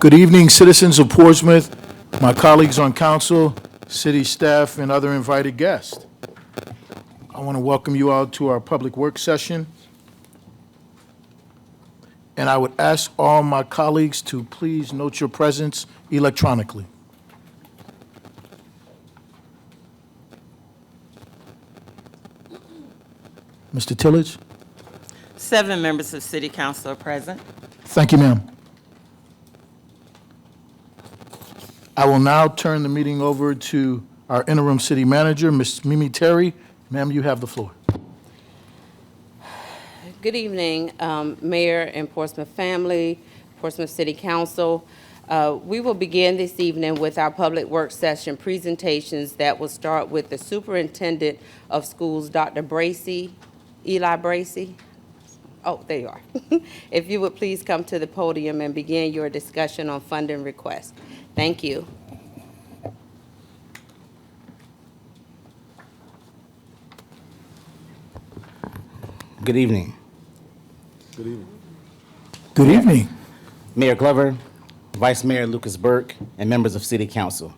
Good evening, citizens of Portsmouth, my colleagues on council, city staff, and other invited guests. I want to welcome you all to our public work session. And I would ask all my colleagues to please note your presence electronically. Mr. Tillage? 7 members of City Council are present. Thank you, ma'am. I will now turn the meeting over to our interim city manager, Ms. Mimi Terry. Ma'am, you have the floor. Good evening, Mayor and Portsmouth family, Portsmouth City Council. We will begin this evening with our public work session presentations that will start with the Superintendent of Schools, Dr. Bracy, Eli Bracy. Oh, there you are. If you would please come to the podium and begin your discussion on funding requests. Thank you. Good evening. Good evening. Good evening. Mayor Glover, Vice Mayor Lucas Burke, and members of City Council.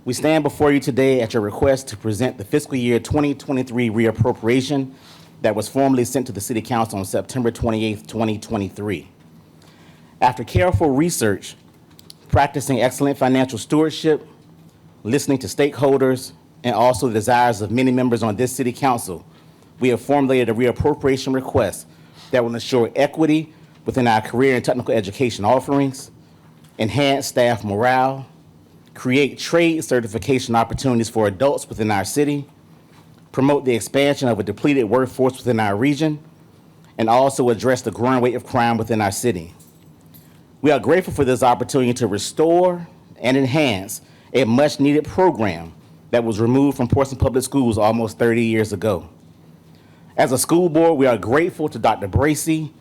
We stand before you today at your request to present the fiscal year 2023 reappropriation that was formally sent to the City Council on September 28, 2023. After careful research, practicing excellent financial stewardship, listening to stakeholders, and also the desires of many members on this City Council, we have formulated a reappropriation request that will ensure equity within our career and technical education offerings, enhance staff morale, create trade certification opportunities for adults within our city, promote the expansion of a depleted workforce within our region, and also address the growing rate of crime within our city. We are grateful for this opportunity to restore and enhance a much-needed program that was removed from Portsmouth Public Schools almost 30 years ago. As a school board, we are grateful to Dr. Bracy,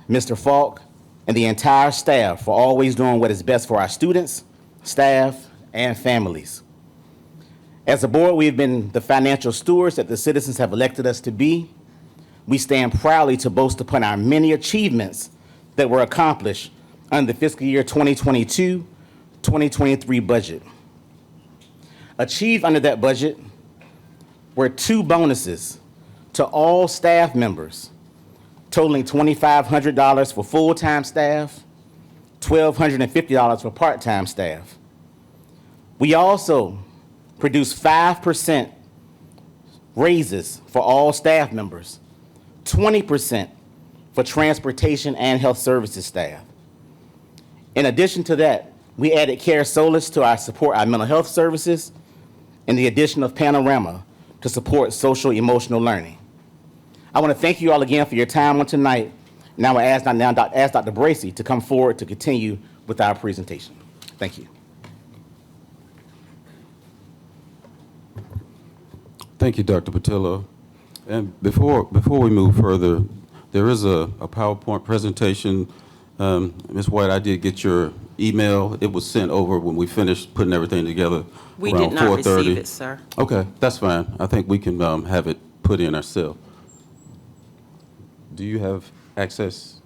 Mr. Falk, and the entire staff for always doing what is best for our students, staff, and families. As a board, we have been the financial stewards that the citizens have elected us to be. We stand proudly to boast upon our many achievements that were accomplished under the fiscal year 2022-2023 budget. Achieved under that budget were 2 bonuses to all staff members, totaling $2,500 for full-time staff, $1,250 for part-time staff. We also produced 5% raises for all staff members, 20% for transportation and health services staff. In addition to that, we added Care Solace to support our mental health services and the addition of Panorama to support social emotional learning. I want to thank you all again for your time on tonight. Now I ask Dr. Bracy to come forward to continue with our presentation. Thank you. Thank you, Dr. Patillo. And before we move further, there is a PowerPoint presentation. Ms. White, I did get your email. It was sent over when we finished putting everything together We around did not 4:30. receive it, sir. Okay, that's fine. I think we can have it put in ourselves. Do you have access?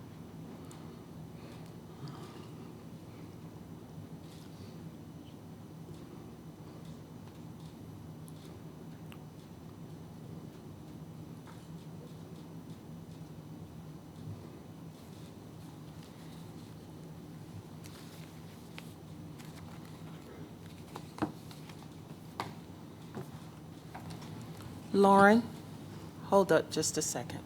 Lauren, hold up just a second.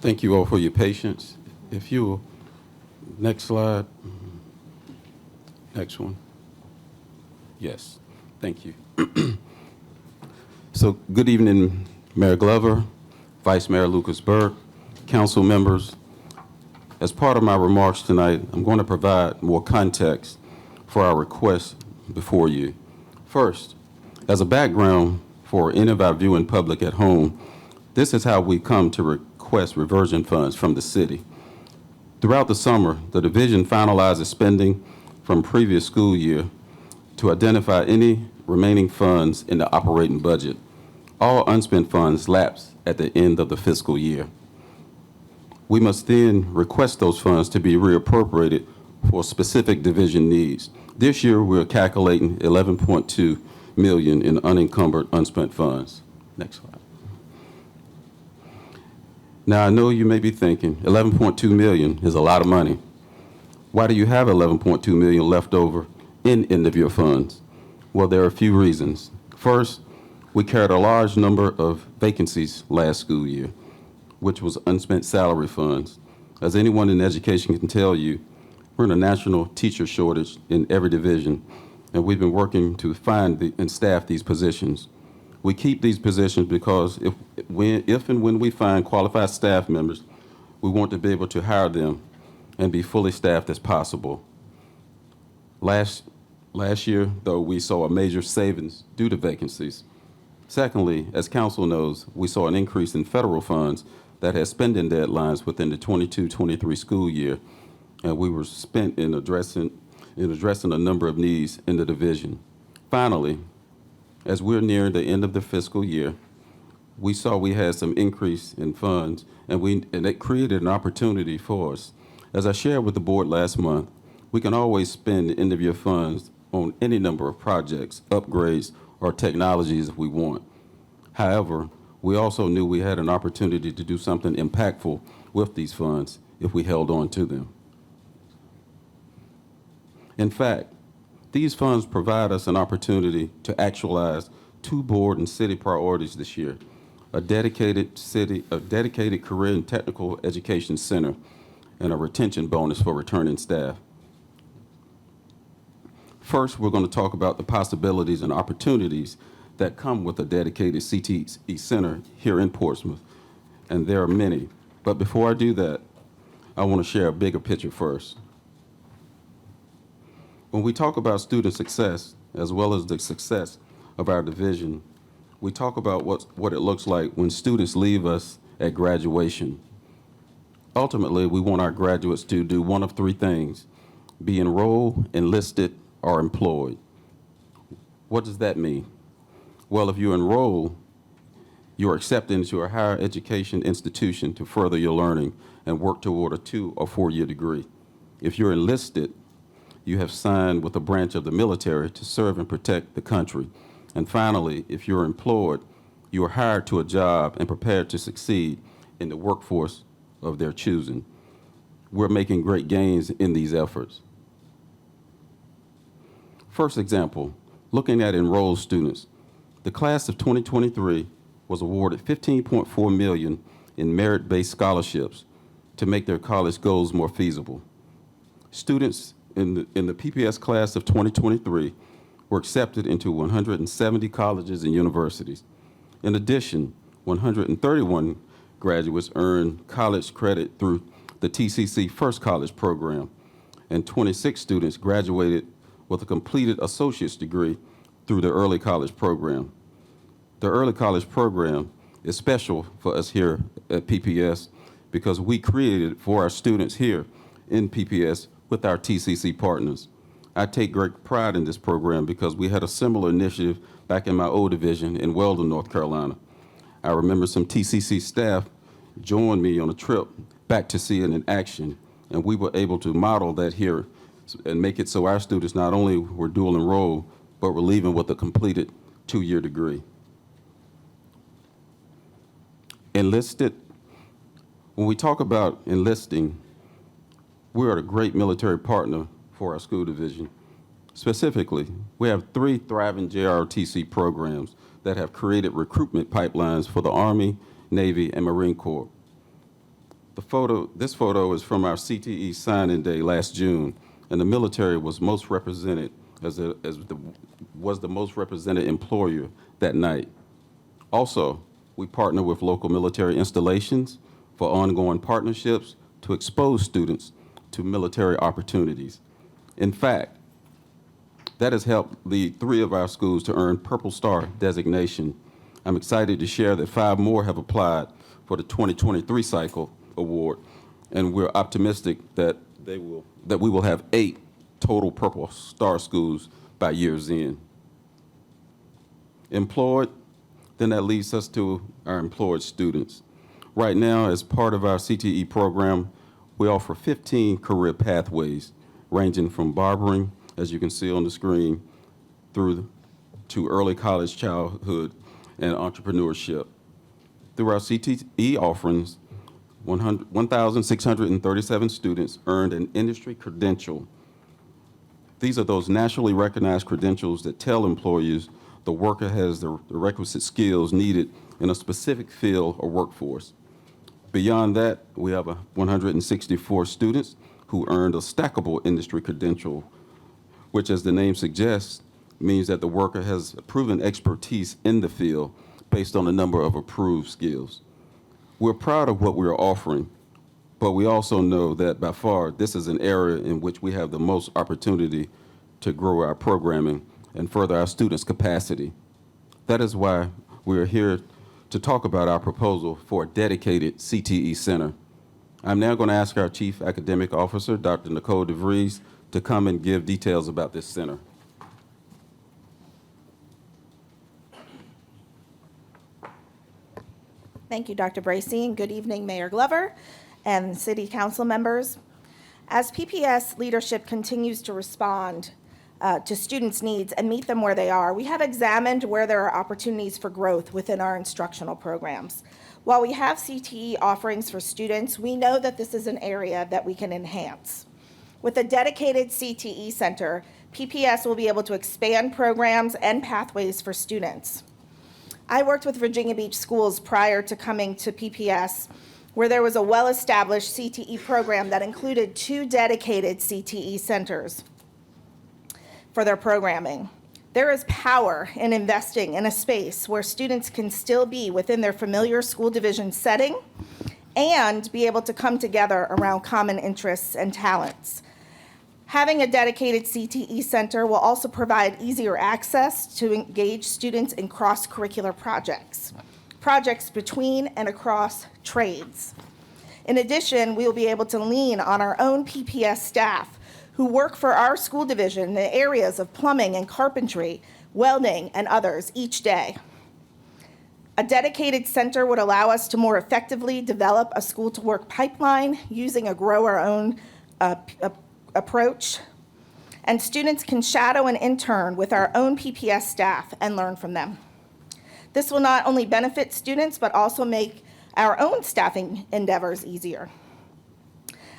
Thank you all for your patience. If you will, next slide. Next one. Yes, thank you. So good evening, Mayor Glover, Vice Mayor Lucas Burke, council members. As part of my remarks tonight, I'm going to provide more context for our request before you. First, as a background for any of our viewing public at home, this is how we come to request reversion funds from the city. Throughout the summer, the division finalizes spending from previous school year to identify any remaining funds in the operating budget. All unspent funds lapse at the end of the fiscal year. We must then request those funds to be reappropriated for specific division needs. This year, we're calculating $11.2 million in unencumbered unspent funds. Next slide. Now, I know you may be thinking, $11.2 million is a lot of money. Why do you have $11.2 million left over in end-of-year funds? Well, there are a few reasons. First, we carried a large number of vacancies last school year, which was unspent salary funds. As anyone in education can tell you, we're in a national teacher shortage in every division, and we've been working to find and staff these positions. We keep these positions because if and when we find qualified staff members, we want to be able to hire them and be fully staffed as possible. Last year, though, we saw a major savings due to vacancies. Secondly, as council knows, we saw an increase in federal funds that had spending deadlines within the 22-23 school year, and we were spent in addressing a number of needs in the division. Finally, as we're nearing the end of the fiscal year, we saw we had some increase in funds, and it created an opportunity for us. As I shared with the board last month, we can always spend end-of-year funds on any number of projects, upgrades, or technologies if we want. However, we also knew we had an opportunity to do something impactful with these funds if we held on to them. In fact, these funds provide us an opportunity to actualize two board and city priorities this year: a dedicated career and technical education center, and a retention bonus for returning staff. First, we're going to talk about the possibilities and opportunities that come with a dedicated CTE center here in Portsmouth, and there are many. But before I do that, I want to share a bigger picture first. When we talk about student success, as well as the success of our division, we talk about what it looks like when students leave us at graduation. Ultimately, we want our graduates to do one of three things: be enrolled, enlisted, or employed. What does that mean? Well, if you enroll, you're accepted into a higher education institution to further your learning and work toward a 2 or 4 year degree. If you're enlisted, you have signed with a branch of the military to serve and protect the country. And finally, if you're employed, you are hired to a job and prepared to succeed in the workforce of their choosing. We're making great gains in these efforts. First example, looking at enrolled students. The class of 2023 was awarded $15.4 million in merit-based scholarships to make their college goals more feasible. Students in the PPS class of 2023 were accepted into 170 colleges and universities. In addition, 131 graduates earned college credit through the TCC First College program, and 26 students graduated with a completed associate's degree through the early college program. The early college program is special for us here at PPS because we created it for our students here in PPS with our TCC partners. I take great pride in this program because we had a similar initiative back in my old division in Weldon, North Carolina. I remember some TCC staff joined me on a trip back to see it in action, and we were able to model that here and make it so our students not only were dual enrolled, but were leaving with a completed 2-year degree. Enlisted, when we talk about enlisting, we are a great military partner for our school division. Specifically, we have 3 thriving JROTC programs that have created recruitment pipelines for the Army, Navy, and Marine Corps. This photo is from our CTE signing day last June, and the military was most represented was the most represented employer that night. Also, we partner with local military installations for ongoing partnerships to expose students to military opportunities. In fact, that has helped lead 3 of our schools to earn Purple Star designation. I'm excited to share that 5 more have applied for the 2023 cycle award, and we're optimistic that we will have 8 total Purple Star schools by year's end. Employed, then that leads us to our employed students. Right now, as part of our CTE program, we offer 15 career pathways, ranging from barbering, as you can see on the screen, through to early college childhood and entrepreneurship. Through our CTE offerings, 1,637 students earned an industry credential. These are those nationally recognized credentials that tell employers the worker has the requisite skills needed in a specific field or workforce. Beyond that, we have 164 students who earned a stackable industry credential, which, as the name suggests, means that the worker has proven expertise in the field based on a number of approved skills. We're proud of what we're offering, but we also know that by far this is an area in which we have the most opportunity to grow our programming and further our students' capacity. That is why we're here to talk about our proposal for a dedicated CTE center. I'm now going to ask our Chief Academic Officer, Dr. Nicole DeVries, to come and give details about this center. Thank you, Dr. Bracey, and good evening, Mayor Glover and City Council members. As PPS leadership continues to respond to students' needs and meet them where they are, we have examined where there are opportunities for growth within our instructional programs. While we have CTE offerings for students, we know that this is an area that we can enhance. With a dedicated CTE center, PPS will be able to expand programs and pathways for students. I worked with Virginia Beach schools prior to coming to PPS, where there was a well-established CTE program that included 2 dedicated CTE centers for their programming. There is power in investing in a space where students can still be within their familiar school division setting and be able to come together around common interests and talents. Having a dedicated CTE center will also provide easier access to engage students in cross-curricular projects between and across trades. In addition, we will be able to lean on our own PPS staff who work for our school division in the areas of plumbing and carpentry, welding, and others each day. A dedicated center would allow us to more effectively develop a school-to-work pipeline using a grow-our-own approach, and students can shadow and intern with our own PPS staff and learn from them. This will not only benefit students, but also make our own staffing endeavors easier.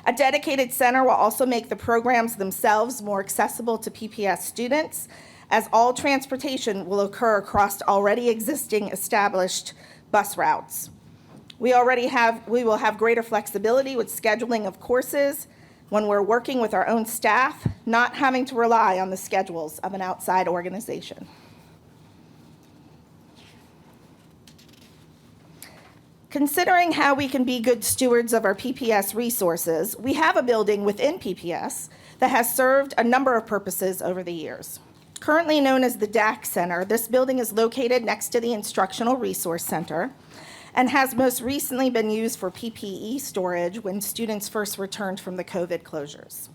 A dedicated center will also make the programs themselves more accessible to PPS students, as all transportation will occur across already existing established bus routes. We will have greater flexibility with scheduling of courses when we're working with our own staff, not having to rely on the schedules of an outside organization. Considering how we can be good stewards of our PPS resources, we have a building within PPS that has served a number of purposes over the years. Currently known as the DAC Center, this building is located next to the Instructional Resource Center and has most recently been used for PPE storage when students first returned from the COVID closures.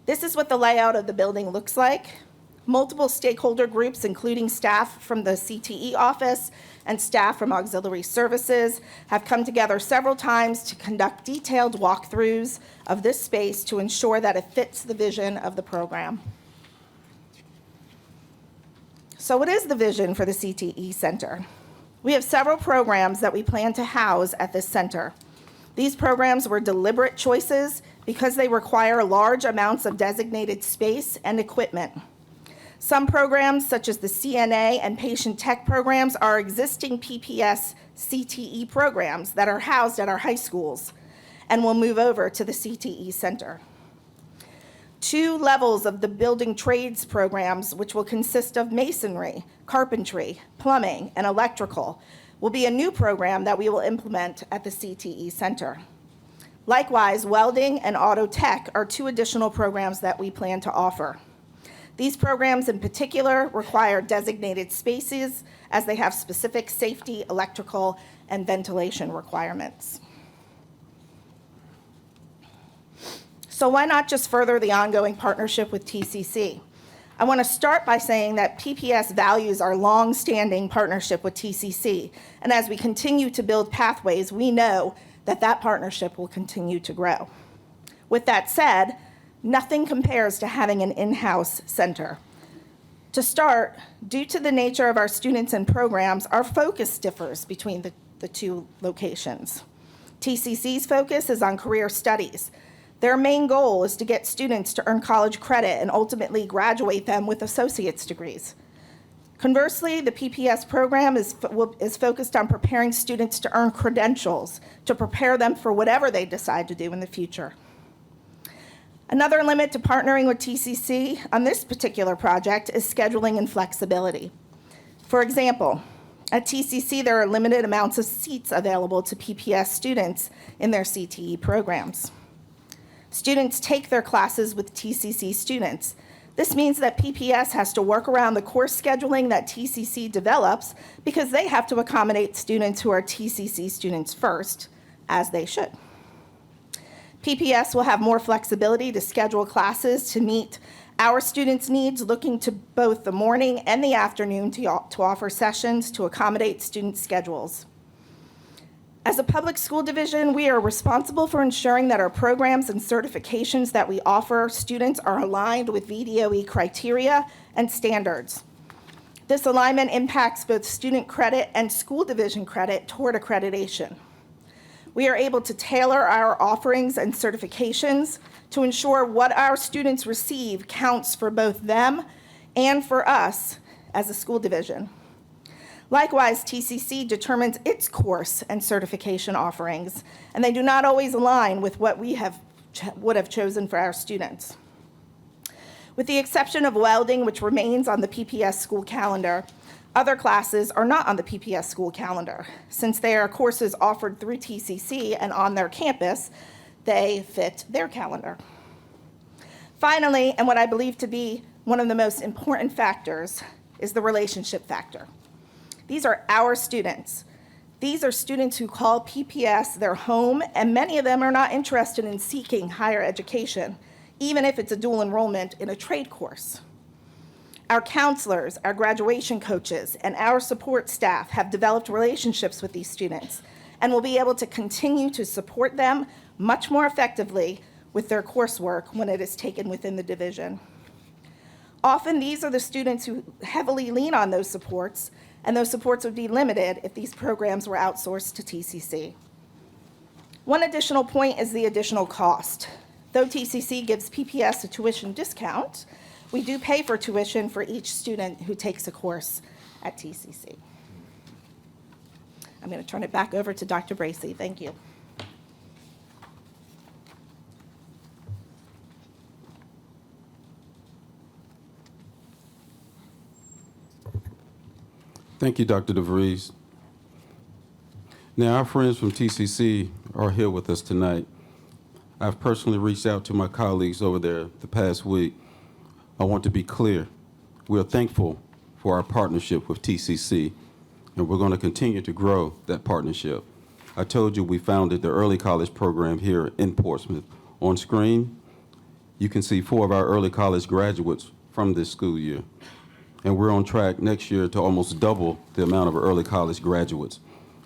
This is what the layout of the building looks like. Multiple stakeholder groups, including staff from the CTE office and staff from auxiliary services, have come together several times to conduct detailed walkthroughs of this space to ensure that it fits the vision of the program. So what is the vision for the CTE Center? We have several programs that we plan to house at this center. These programs were deliberate choices because they require large amounts of designated space and equipment. Some programs, such as the CNA and patient tech programs, are existing PPS CTE programs that are housed at our high schools and will move over to the CTE Center. 2 levels of the building trades programs, which will consist of masonry, carpentry, plumbing, and electrical, will be a new program that we will implement at the CTE Center. Likewise, welding and auto tech are 2 additional programs that we plan to offer. These programs in particular require designated spaces as they have specific safety, electrical, and ventilation requirements. So why not just further the ongoing partnership with TCC? I want to start by saying that PPS values our long-standing partnership with TCC, and as we continue to build pathways, we know that that partnership will continue to grow. With that said, nothing compares to having an in-house center. To start, due to the nature of our students and programs, our focus differs between the 2 locations. TCC's focus is on career studies. Their main goal is to get students to earn college credit and ultimately graduate them with associate's degrees. Conversely, the PPS program is focused on preparing students to earn credentials to prepare them for whatever they decide to do in the future. Another limit to partnering with TCC on this particular project is scheduling and flexibility. For example, at TCC, there are limited amounts of seats available to PPS students in their CTE programs. Students take their classes with TCC students. This means that PPS has to work around the course scheduling that TCC develops because they have to accommodate students who are TCC students first, as they should. PPS will have more flexibility to schedule classes to meet our students' needs, looking to both the morning and the afternoon to offer sessions to accommodate student schedules. As a public school division, we are responsible for ensuring that our programs and certifications that we offer students are aligned with VDOE criteria and standards. This alignment impacts both student credit and school division credit toward accreditation. We are able to tailor our offerings and certifications to ensure what our students receive counts for both them and for us as a school division. Likewise, TCC determines its course and certification offerings, and they do not always align with what we would have chosen for our students. With the exception of welding, which remains on the PPS school calendar, other classes are not on the PPS school calendar. Since they are courses offered through TCC and on their campus, they fit their calendar. Finally, and what I believe to be one of the most important factors, is the relationship factor. These are our students. These are students who call PPS their home, and many of them are not interested in seeking higher education, even if it's a dual enrollment in a trade course. Our counselors, our graduation coaches, and our support staff have developed relationships with these students and will be able to continue to support them much more effectively with their coursework when it is taken within the division. Often, these are the students who heavily lean on those supports, and those supports would be limited if these programs were outsourced to TCC. One additional point is the additional cost. Though TCC gives PPS a tuition discount, we do pay for tuition for each student who takes a course at TCC. I'm going to turn it back over to Dr. Bracy. Thank you. Thank you, Dr. DeVries. Now, our friends from TCC are here with us tonight. I've personally reached out to my colleagues over there the past week. I want to be clear. We are thankful for our partnership with TCC, and we're going to continue to grow that partnership. I told you we founded the early college program here in Portsmouth. On screen, you can see 4 of our early college graduates from this school year. and we're on track next year to almost double the amount of early college graduates.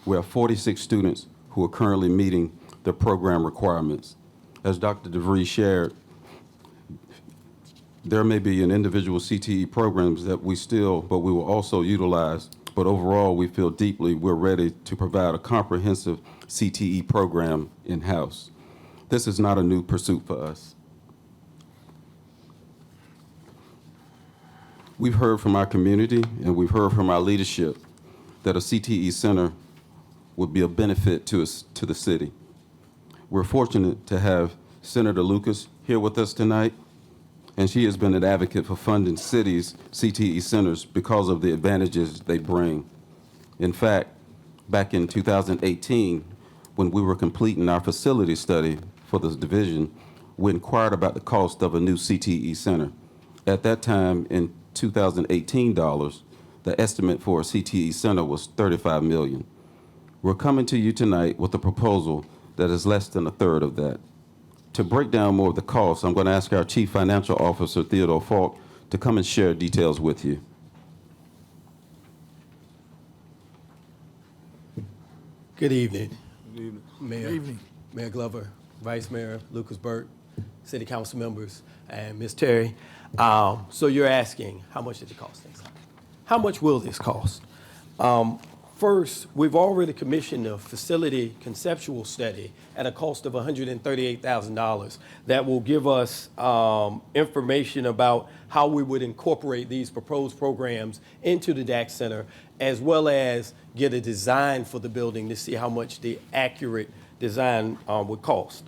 We have 46 students who are currently meeting the program requirements. As Dr. DeVries shared, there may be an individual CTE programs that but we will also utilize. But overall, we feel deeply we're ready to provide a comprehensive CTE program in-house. This is not a new pursuit for us. We've heard from our community and we've heard from our leadership that a CTE center would be a benefit to the city. We're fortunate to have Senator Lucas here with us tonight, and she has been an advocate for funding cities' CTE centers because of the advantages they bring. In fact, back in 2018, when we were completing our facility study for this division, we inquired about the cost of a new CTE center. At that time, in 2018 dollars, the estimate for a CTE center was $35 million. We're coming to you tonight with a proposal that is less than a third of that. To break down more of the costs, I'm going to ask our Chief Financial Officer, Theodore Falk, to come and share details with you. Good evening. Good evening. Mayor, Good evening. Mayor Glover, Vice Mayor Lucas Burke, City Council members, and Ms. Terry. So you're asking, how much did it cost? How much will this cost? First, we've already commissioned a facility conceptual study at a cost of $138,000 that will give us information about how we would incorporate these proposed programs into the DAC Center, as well as get a design for the building to see how much the accurate design would cost.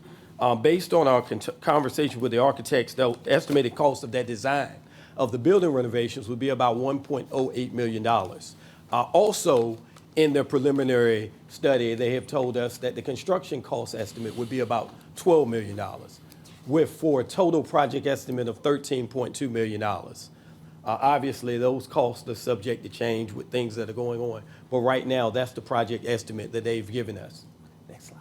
Based on our conversation with the architects, the estimated cost of that design of the building renovations would be about $1.08 million. Also, in their preliminary study, they have told us that the construction cost estimate would be about $12 million, for a total project estimate of $13.2 million. Obviously, those costs are subject to change with things that are going on, but right now, that's the project estimate that they've given us. Next slide.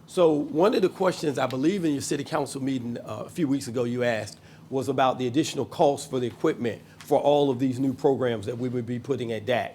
So one of the questions I believe in your city council meeting a few weeks ago you asked was about the additional cost for the equipment for all of these new programs that we would be putting at DAC.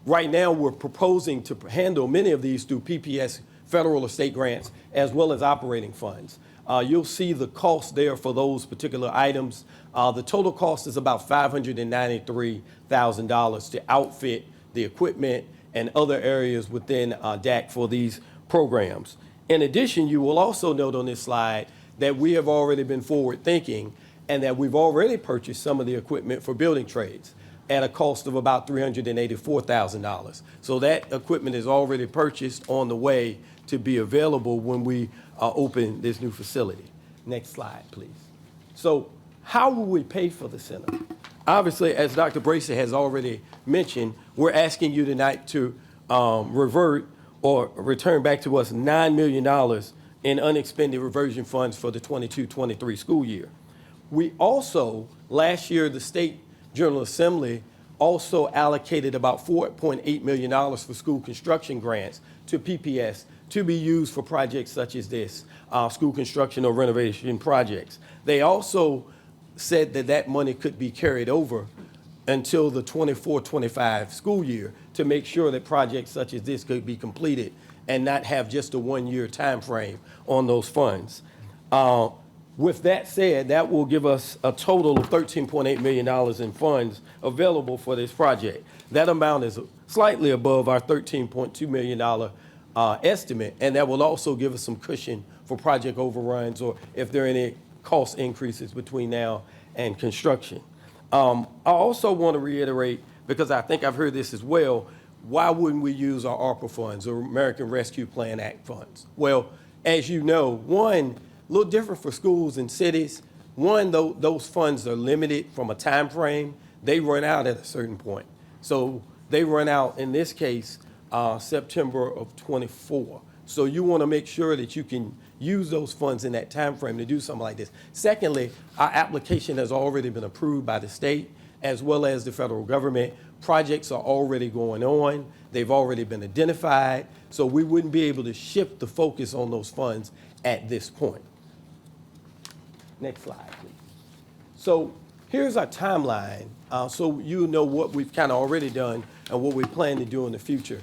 Right now, we're proposing to handle many of these through PPS federal or state grants, as well as operating funds. You'll see the cost there for those particular items. The total cost is about $593,000 to outfit the equipment and other areas within DAC for these programs. In addition, you will also note on this slide that we have already been forward thinking and that we've already purchased some of the equipment for building trades at a cost of about $384,000. So that equipment is already purchased on the way to be available when we open this new facility. Next slide, please. So how will we pay for the center? Obviously, as Dr. Bracy has already mentioned, we're asking you tonight to revert or return back to us $9 million in unexpended reversion funds for the 22-23 school year. We also, last year, the State General Assembly also allocated about $4.8 million for school construction grants to PPS to be used for projects such as this, school construction or renovation projects. They also said that that money could be carried over until the 24-25 school year to make sure that projects such as this could be completed and not have just a one-year time frame on those funds. With that said, that will give us a total of $13.8 million in funds available for this project. That amount is slightly above our $13.2 million estimate, and that will also give us some cushion for project overruns or if there are any cost increases between now and construction. I also want to reiterate, because I think I've heard this as well, why wouldn't we use our ARPA funds or American Rescue Plan Act funds? Well, as you know, one, a little different for schools and cities. One, those funds are limited from a time frame. They run out at a certain point. So they run out, in this case, September of 24. So you want to make sure that you can use those funds in that time frame to do something like this. Secondly, our application has already been approved by the state as well as the federal government. Projects are already going on. They've already been identified. So we wouldn't be able to shift the focus on those funds at this point. Next slide, please. So here's our timeline, so you know what we've kind of already done and what we plan to do in the future.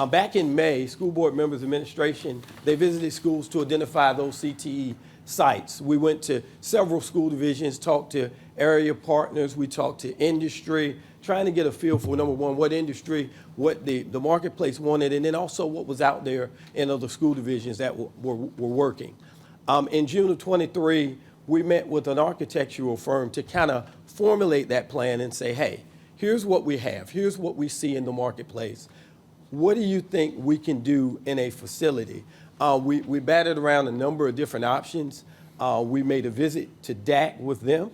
Back in May, school board members, administration, they visited schools to identify those CTE sites. We went to several school divisions, talked to area partners, we talked to industry, trying to get a feel for, number one, what industry, what the marketplace wanted, and then also what was out there in other school divisions that were working. In June of '23, we met with an architectural firm to kind of formulate that plan and say, hey, here's what we have, here's what we see in the marketplace. What do you think we can do in a facility? We batted around a number of different options. We made a visit to DAC with them,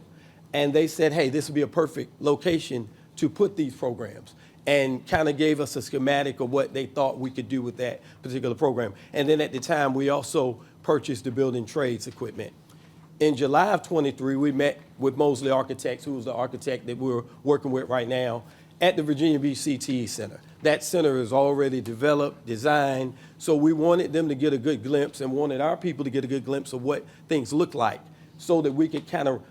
and they said, hey, this would be a perfect location to put these programs, and kind of gave us a schematic of what they thought we could do with that particular program. And then at the time, we also purchased the building trades equipment. In July of '23, we met with Mosley Architects, who was the architect that we're working with right now, at the Virginia Beach CTE Center. That center is already developed, designed, so we wanted them to get a good glimpse and wanted our people to get a good glimpse of what things look like so that we could kind of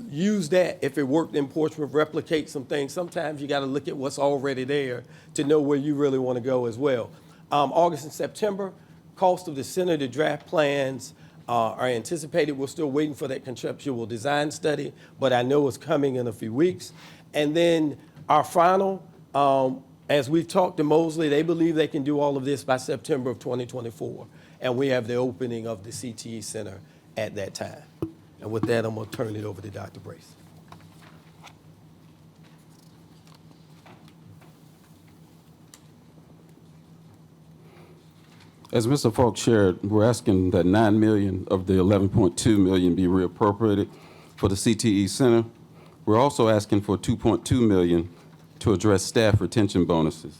use that, if it worked in Portsmouth, replicate some things. Sometimes you got to look at what's already there to know where you really want to go as well. August and September, cost of the center, the draft plans are anticipated. We're still waiting for that conceptual design study, but I know it's coming in a few weeks. And then our final, as we've talked to Mosley, they believe they can do all of this by September of 2024. And we have the opening of the CTE Center at that time. And with that, I'm going to turn it over to Dr. Brace. As Mr. Falk shared, we're asking that $9 million of the $11.2 million be reappropriated for the CTE Center. We're also asking for $2.2 million to address staff retention bonuses.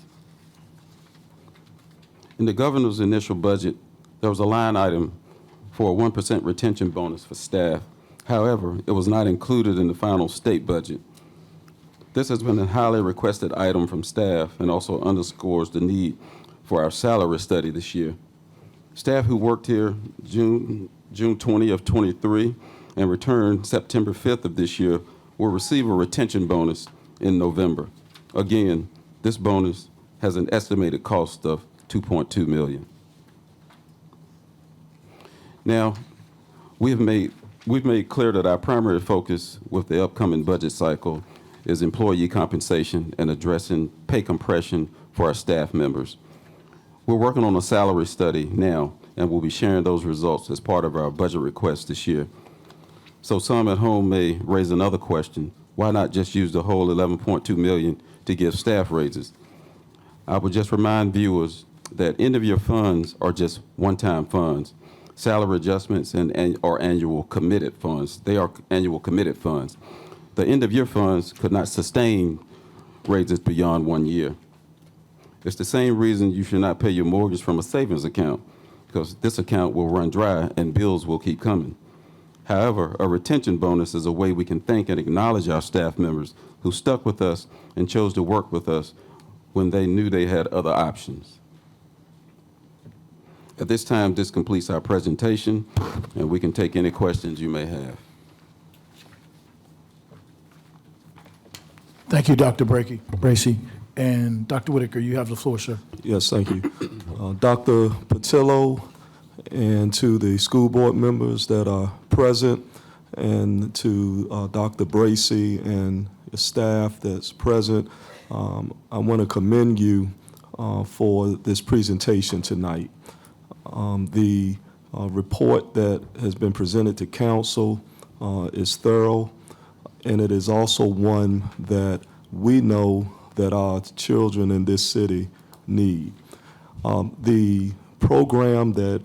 In the governor's initial budget, there was a line item for a 1% retention bonus for staff. However, it was not included in the final state budget. This has been a highly requested item from staff and also underscores the need for our salary study this year. Staff who worked here June 20 of '23 and returned September 5th of this year will receive a retention bonus in November. Again, this bonus has an estimated cost of $2.2 million. Now, we've made clear that our primary focus with the upcoming budget cycle is employee compensation and addressing pay compression for our staff members. We're working on a salary study now, and we'll be sharing those results as part of our budget request this year. So some at home may raise another question: why not just use the whole $11.2 million to give staff raises? I would just remind viewers that end-of-year funds are just one-time funds. Salary adjustments are annual committed funds. They are annual committed funds. The end-of-year funds could not sustain raises beyond 1 year. It's the same reason you should not pay your mortgage from a savings account, because this account will run dry and bills will keep coming. However, a retention bonus is a way we can thank and acknowledge our staff members who stuck with us and chose to work with us when they knew they had other options. At this time, this completes our presentation, and we can take any questions you may have. Thank you, Dr. Bracy. And Dr. Whitaker, you have the floor, sir. Yes, thank you. Dr. Patillo, and to the school board members that are present, and to Dr. Bracy and the staff that's present, I want to commend you for this presentation tonight. The report that has been presented to council is thorough, and it is also one that we know that our children in this city need. The program that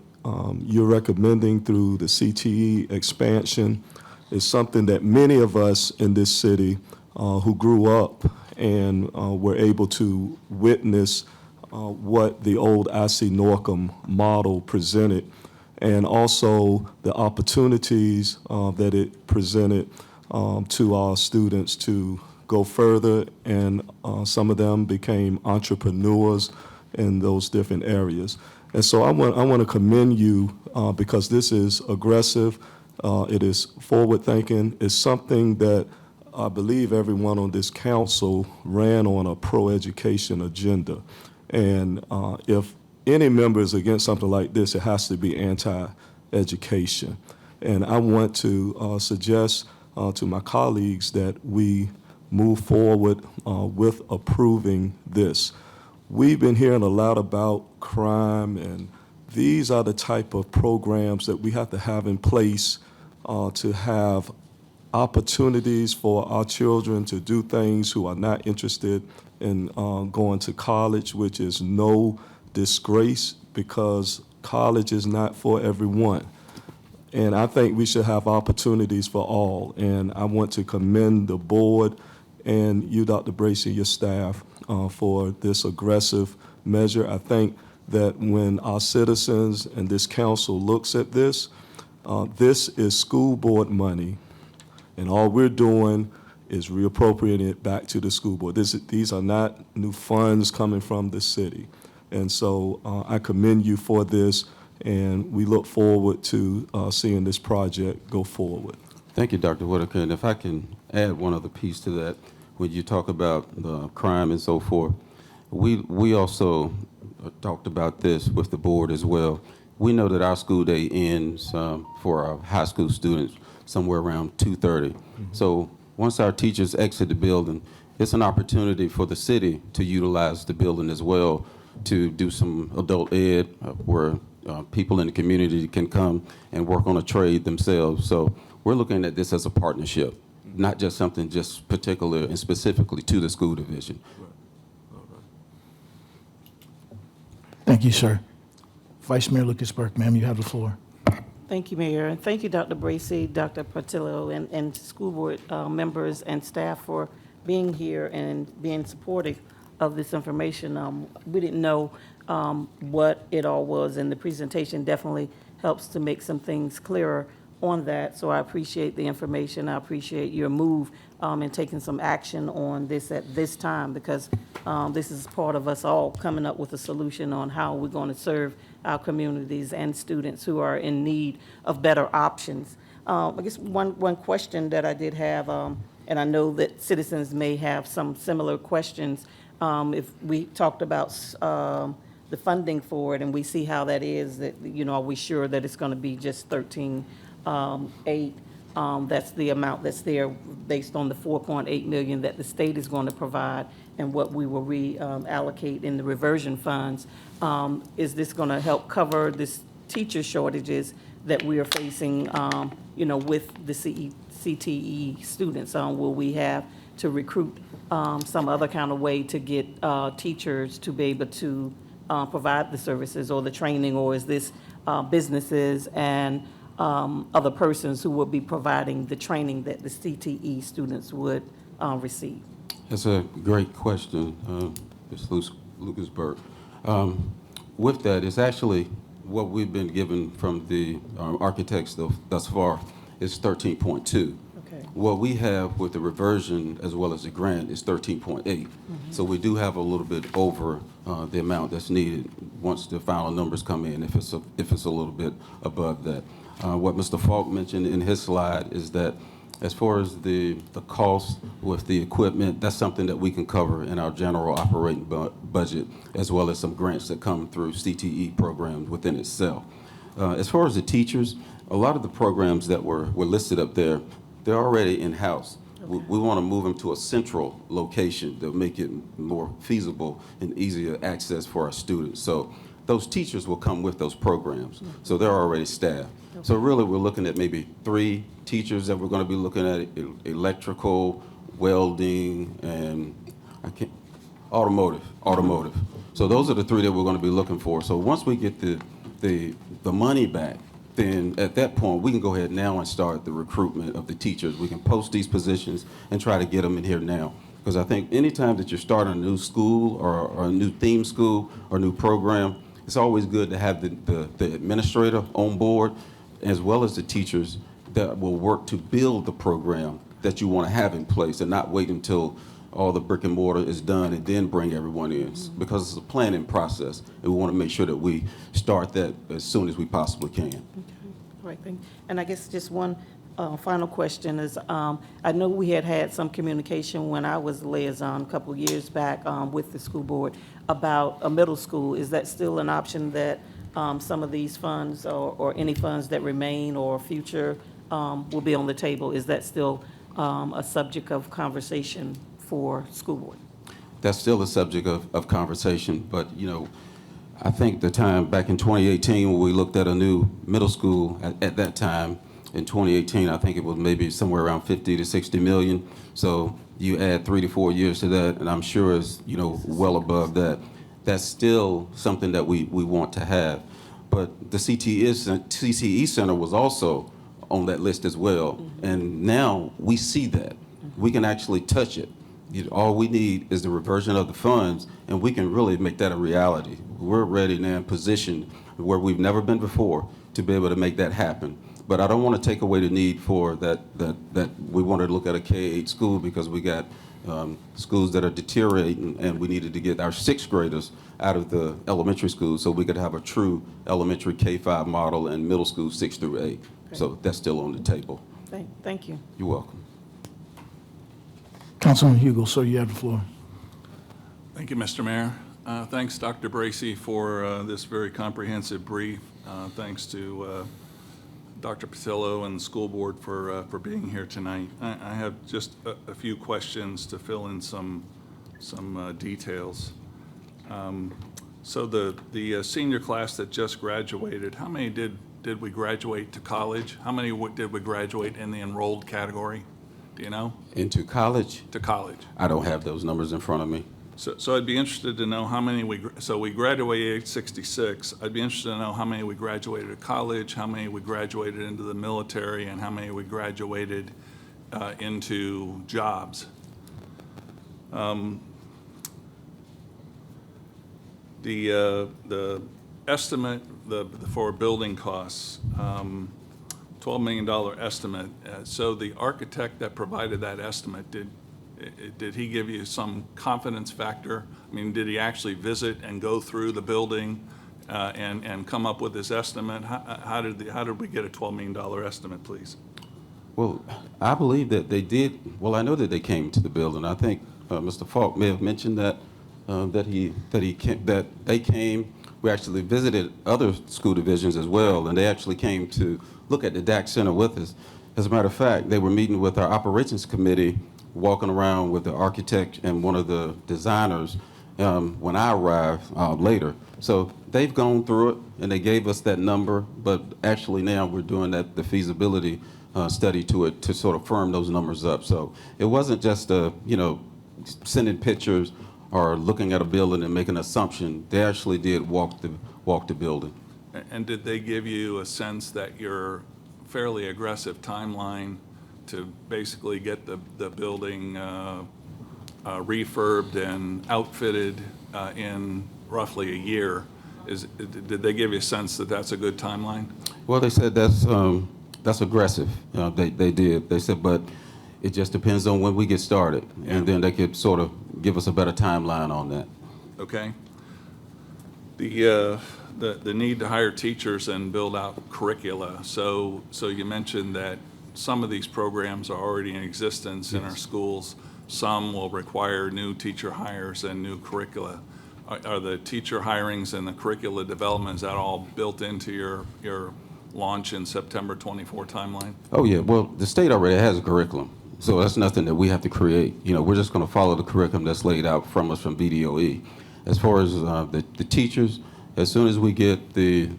you're recommending through the CTE expansion is something that many of us in this city who grew up and were able to witness what the old I.C. Norcom model presented, and also the opportunities that it presented to our students to go further, and some of them became entrepreneurs in those different areas. And so I want to commend you because this is aggressive, it is forward-thinking, it's something that I believe everyone on this council ran on a pro-education agenda. And if any member is against something like this, it has to be anti-education. And I want to suggest to my colleagues that we move forward with approving this. We've been hearing a lot about crime, and these are the type of programs that we have to have in place to have opportunities for our children to do things who are not interested in going to college, which is no disgrace because college is not for everyone. And I think we should have opportunities for all. And I want to commend the board and you, Dr. Bracy, your staff for this aggressive measure. I think that when our citizens and this council looks at this, this is school board money, and all we're doing is reappropriating it back to the school board. These are not new funds coming from the city. And so I commend you for this, and we look forward to seeing this project go forward. Thank you, Dr. Whitaker. And if I can add one other piece to that, when you talk about the crime and so forth, we also talked about this with the board as well. We know that our school day ends for our high school students somewhere around 2:30. Mm-hmm. So once our teachers exit the building, it's an opportunity for the city to utilize the building as well to do some adult ed where people in the community can come and work on a trade themselves. So we're looking at this as a partnership, not just something just particular and specifically to the school division. Thank you, sir. Vice Mayor Lucas Burke, ma'am, you have the floor. Thank you, Mayor, and thank you, Dr. Bracy, Dr. Portillo, and school board members and staff for being here and being supportive of this information. We didn't know what it all was, and the presentation definitely helps to make some things clearer on that. So I appreciate the information. I appreciate your move in taking some action on this at this time, because this is part of us all coming up with a solution on how we're going to serve our communities and students who are in need of better options. I guess one question that I did have, and I know that citizens may have some similar questions, if we talked about the funding for it and we see how that is, that, you know, are we sure that it's going to be just 13.8? That's the amount that's there based on the 4.8 million that the state is going to provide and what we will reallocate in the reversion funds. Is this going to help cover this teacher shortages that we are facing, you know, with the CTE students? Will we have to recruit some other kind of way to get teachers to be able to provide the services or the training, or is this businesses and other persons who will be providing the training that the CTE students would receive? That's a great question, Ms. Lucas Burke. With that, it's actually what we've been given from the architects thus far is 13.2. Okay. What we have with the reversion as well as the grant is 13.8. Mm-hmm. So we do have a little bit over the amount that's needed once the final numbers come in, if it's a little bit above that. What Mr. Falk mentioned in his slide is that as far as the cost with the equipment, that's something that we can cover in our general operating budget, as well as some grants that come through CTE programs within itself. As far as the teachers, a lot of the programs that were listed up there, they're already in-house. Okay. We want to move them to a central location that will make it more feasible and easier access for our students. So those teachers will come with those programs. Mm-hmm. So they're already staffed. Okay. So really we're looking at maybe 3 teachers that we're going to be looking at: electrical, welding, and automotive. So those are the 3 that we're going to be looking for. So once we get the money back, then at that point we can go ahead now and start the recruitment of the teachers. We can post these positions and try to get them in here now. Because I think anytime that you're starting a new school or a new theme school or new program, it's always good to have the administrator on board, as well as the teachers that will work to build the program that you want to have in place, and not wait until all the brick and mortar is done and then bring everyone in. Mm-hmm. Because it's a planning process, and we want to make sure that we start that as soon as we possibly can. Okay, all right, thank you. And I guess just one final question is, I know we had some communication when I was liaison a couple of years back with the school board about a middle school. Is that still an option that some of these funds or any funds that remain or future will be on the table? Is that still a subject of conversation for school board? That's still a subject of conversation, but, you know, I think the time back in 2018 when we looked at a new middle school at that time, in 2018, I think it was maybe somewhere around 50 to 60 million. So you add 3 to 4 years to that, and I'm sure it's, you know, well above that. That's still something that we want to have. But the CTE Center was also on that list as well. And now we see that. We can actually touch it. All we need is the reversion of the funds, and we can really make that a reality. We're ready now and positioned where we've never been before to be able to make that happen. But I don't want to take away the need for that we wanted to look at a K-8 school because we got schools that are deteriorating, and we needed to get our 6th graders out of the elementary school so we could have a true elementary K-5 model and middle school 6 through 8. Okay. So that's still on the table. Thank you. You're welcome. Councilman Hugel, sir, you have the floor. Thank you, Mr. Mayor. Thanks, Dr. Bracy, for this very comprehensive brief. Thanks to Dr. Patillo and the school board for being here tonight. I have just a few questions to fill in some details. So the senior class that just graduated, how many did we graduate to college? How many did we graduate in the enrolled category? Do you know? Into college? To college. I don't have those numbers in front of me. So I'd be interested to know how many we graduated at 66. I'd be interested to know how many we graduated to college, how many we graduated into the military, and how many we graduated into jobs. The estimate for building costs, $12 million estimate. So the architect that provided that estimate, did he give you some confidence factor? I mean, did he actually visit and go through the building and come up with this estimate? How did we get a $12 million estimate, please? Well, I believe that they did. Well, I know that they came to the building. I think Mr. Falk may have mentioned that they came. We actually visited other school divisions as well, and they actually came to look at the DAC Center with us. As a matter of fact, they were meeting with our operations committee, walking around with the architect and one of the designers when I arrived later. So they've gone through it, and they gave us that number, but actually now we're doing the feasibility study to it to sort of firm those numbers up. So it wasn't just sending pictures or looking at a building and making an assumption. They actually did walk the building. And did they give you a sense that your fairly aggressive timeline to basically get the building refurbed and outfitted in roughly a year, did they give you a sense that that's a good timeline? Well, they said that's aggressive. They did. They said, but it just depends on when we get started, and then they could sort of give us a better timeline on that. Okay. The need to hire teachers and build out curricula. So you mentioned that some of these programs are already in existence in our schools. Some will require new teacher hires and new curricula. Are the teacher hirings and the curricula development, is that all built into your launch in September 24 timeline? Oh yeah, well, the state already has a curriculum, so that's nothing that we have to create. We're just going to follow the curriculum that's laid out from us from BDOE. As far as the teachers, as soon as we get the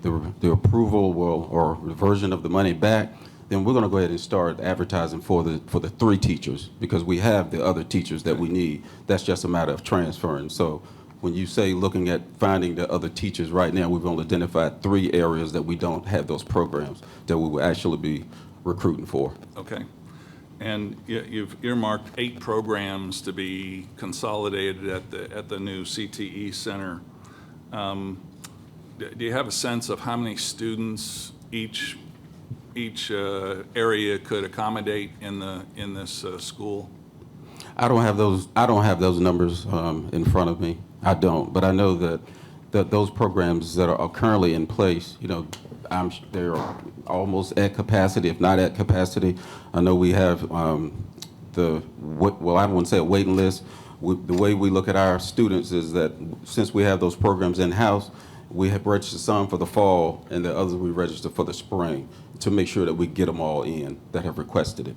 approval or reversion of the money back, then we're going to go ahead and start advertising for the 3 teachers, because we have the other teachers that we need. That's just a matter of transferring. So when you say looking at finding the other teachers, right now we've only identified 3 areas that we don't have those programs that we will actually be recruiting for. Okay. And you've earmarked 8 programs to be consolidated at the new CTE Center. Do you have a sense of how many students each area could accommodate in this school? I don't have those numbers in front of me. I don't, but I know that those programs that are currently in place, you know, they're almost at capacity, if not at capacity. I know we have well, I wouldn't say a waiting list. The way we look at our students is that since we have those programs in-house, we have registered some for the fall, and the others we register for the spring to make sure that we get them all in that have requested it.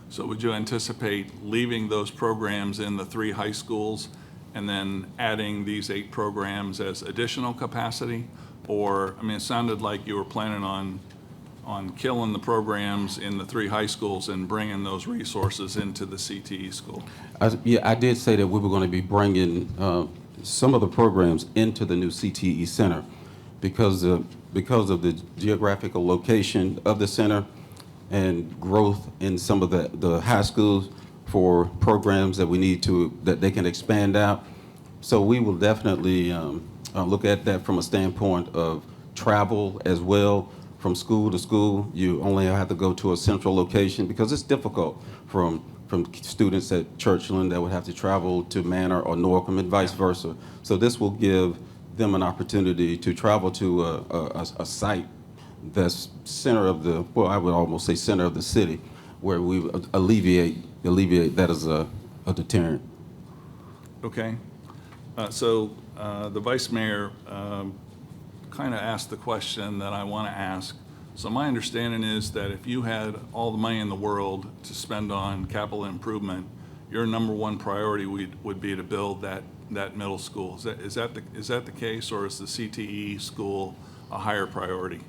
So would you anticipate leaving those programs in the 3 high schools and then adding these 8 programs as additional capacity? Or, I mean, it sounded like you were planning on killing the programs in the 3 high schools and bringing those resources into the CTE school. Yeah, I did say that we were going to be bringing some of the programs into the new CTE center because of the geographical location of the center and growth in some of the high schools for programs that we need that they can expand out. So we will definitely look at that from a standpoint of travel as well. From school to school, you only have to go to a central location because it's difficult from students at Churchland that would have to travel to Manor or Norcom and vice versa. So this will give them an opportunity to travel to a site that's center of the, well, I would almost say center of the city, where we alleviate that as a deterrent. Okay. So the Vice Mayor kind of asked the question that I want to ask. So my understanding is that if you had all the money in the world to spend on capital improvement, your number one priority would be to build that middle school. Is that the case, or is the CTE school a higher priority?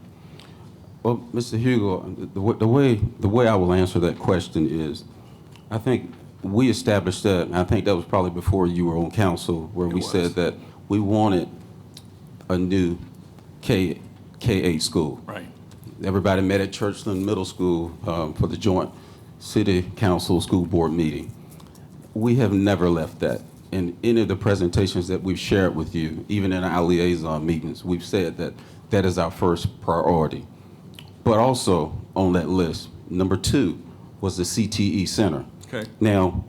Well, Mr. Hugo, the way I will answer that question is, I think we established that, and I think that was probably before you were on council, where we said that we wanted a new K-8 school. Right. Everybody met at Churchland Middle School for the joint city council school board meeting. We have never left that. In any of the presentations that we've shared with you, even in our liaison meetings, we've said that that is our first priority. But also on that list, number 2 was the CTE Center. Okay. Now,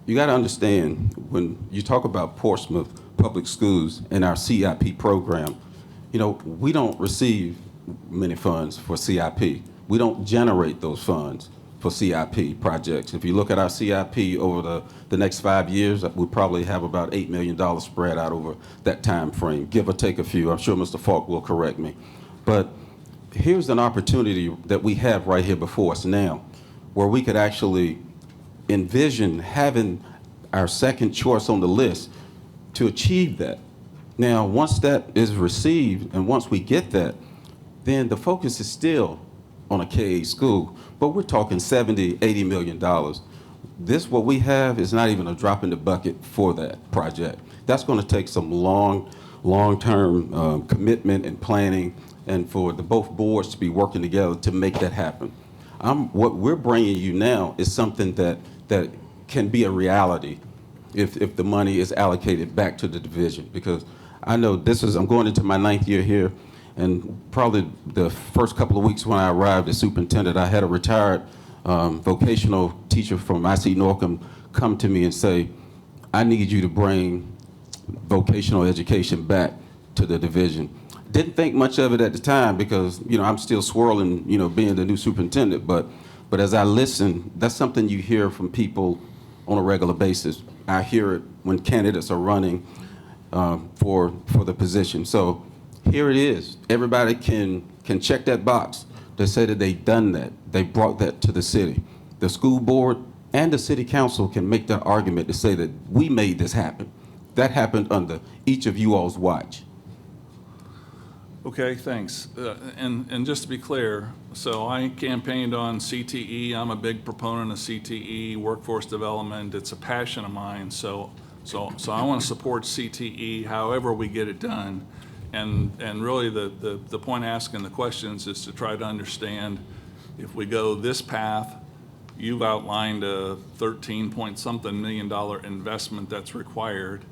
you got to understand, when you talk about Portsmouth Public Schools and our CIP program, you know, we don't receive many funds for CIP. We don't generate those funds for CIP projects. If you look at our CIP over the next 5 years, we probably have about $8 million spread out over that time frame, give or take a few. I'm sure Mr. Falk will correct me. But here's an opportunity that we have right here before us now, where we could actually envision having our second choice on the list to achieve that. Now, once that is received and once we get that, then the focus is still on a K-8 school, but we're talking $70, $80 million. This, what we have, is not even a drop in the bucket for that project. That's going to take some long-term commitment and planning, and for both boards to be working together to make that happen. What we're bringing you now is something that can be a reality if the money is allocated back to the division, because I know I'm going into my 9th year here, and probably the first couple of weeks when I arrived as superintendent, I had a retired vocational teacher from IC Norcom come to me and say, I need you to bring vocational education back to the division. Didn't think much of it at the time because, you know, I'm still swirling, you know, being the new superintendent, but as I listen, that's something you hear from people on a regular basis. I hear it when candidates are running for the position. So here it is. Everybody can check that box. They say that they've done that. They brought that to the city. The school board and the city council can make that argument to say that we made this happen. That happened under each of you all's watch. Okay, thanks. And just to be clear, so I campaigned on CTE. I'm a big proponent of CTE, workforce development. It's a passion of mine. So I want to support CTE however we get it done. And really the point of asking the questions is to try to understand if we go this path. You've outlined a 13-point-something million investment that's required.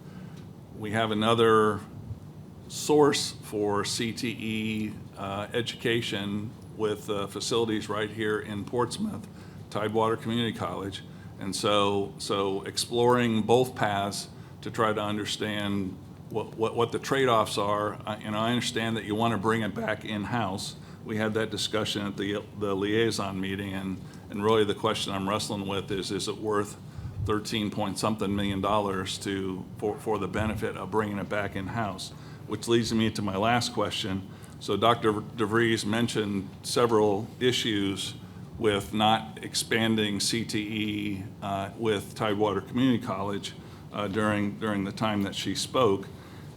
We have another source for CTE education with facilities right here in Portsmouth, Tidewater Community College. And so exploring both paths to try to understand what the trade-offs are. And I understand that you want to bring it back in-house. We had that discussion at the liaison meeting, and really the question I'm wrestling with is it worth 13 point something million dollars for the benefit of bringing it back in-house? Which leads me to my last question. So Dr. DeVries mentioned several issues with not expanding CTE with Tidewater Community College during the time that she spoke.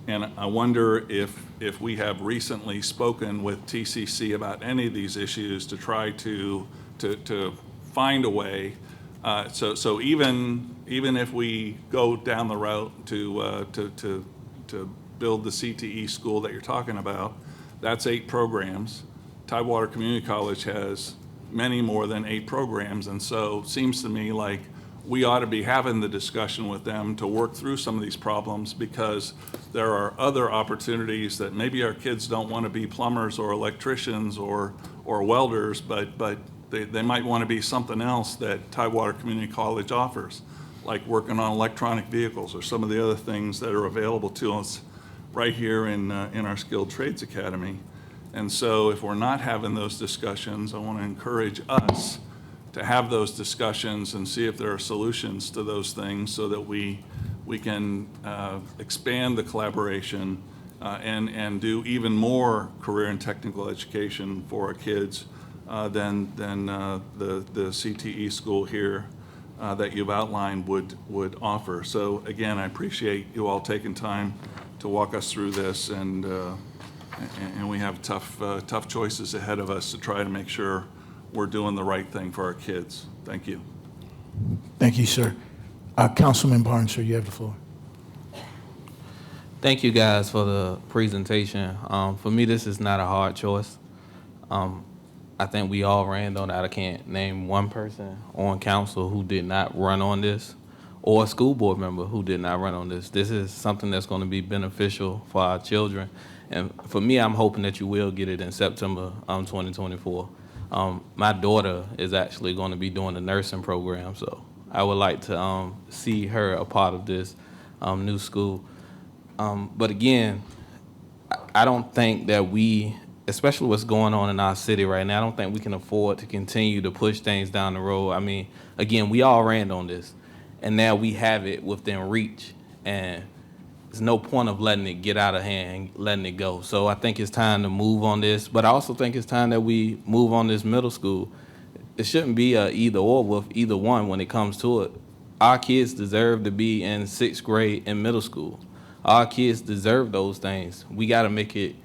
And I wonder if we have recently spoken with TCC about any of these issues to try to find a way. So even if we go down the route to build the CTE school that you're talking about, that's 8 programs. Tidewater Community College has many more than 8 programs, and so it seems to me like we ought to be having the discussion with them to work through some of these problems, because there are other opportunities that maybe our kids don't want to be plumbers or electricians or welders, but they might want to be something else that Tidewater Community College offers, like working on electronic vehicles or some of the other things that are available to us right here in our Skilled Trades Academy. And so if we're not having those discussions, I want to encourage us to have those discussions and see if there are solutions to those things so that we can expand the collaboration and do even more career and technical education for our kids than the CTE school here that you've outlined would offer. So again, I appreciate you all taking time to walk us through this, and we have tough choices ahead of us to try to make sure we're doing the right thing for our kids. Thank you. Thank you, sir. Councilman Barnes, sir, you have the floor. Thank you guys for the presentation. For me, this is not a hard choice. I think we all ran on that. I can't name one person on council who did not run on this, or a school board member who did not run on this. This is something that's going to be beneficial for our children. And for me, I'm hoping that you will get it in September 2024. My daughter is actually going to be doing the nursing program, so I would like to see her a part of this new school. But again, I don't think that we, especially what's going on in our city right now, I don't think we can afford to continue to push things down the road. I mean, again, we all ran on this, and now we have it within reach, and there's no point of letting it get out of hand and letting it go. So I think it's time to move on this, but I also think it's time that we move on this middle school. It shouldn't be a either or with either one when it comes to it. Our kids deserve to be in 6th grade in middle school. Our kids deserve those things. We got to make it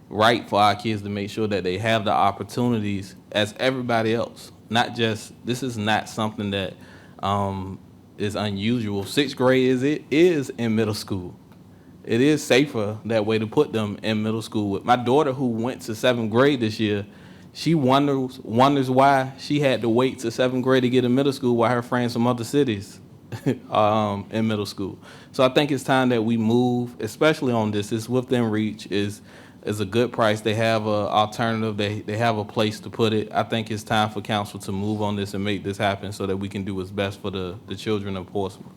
right for our kids to make sure that they have the opportunities as everybody else. Not just, this is not something that is unusual. 6th grade is in middle school. It is safer that way to put them in middle school. With my daughter, who went to 7th grade this year, she wonders why she had to wait to 7th grade to get in middle school while her friends from other cities are in middle school. So I think it's time that we move, especially on this. It's within reach, is a good price. They have an alternative. They have a place to put it. I think it's time for council to move on this and make this happen so that we can do what's best for the children of Portsmouth.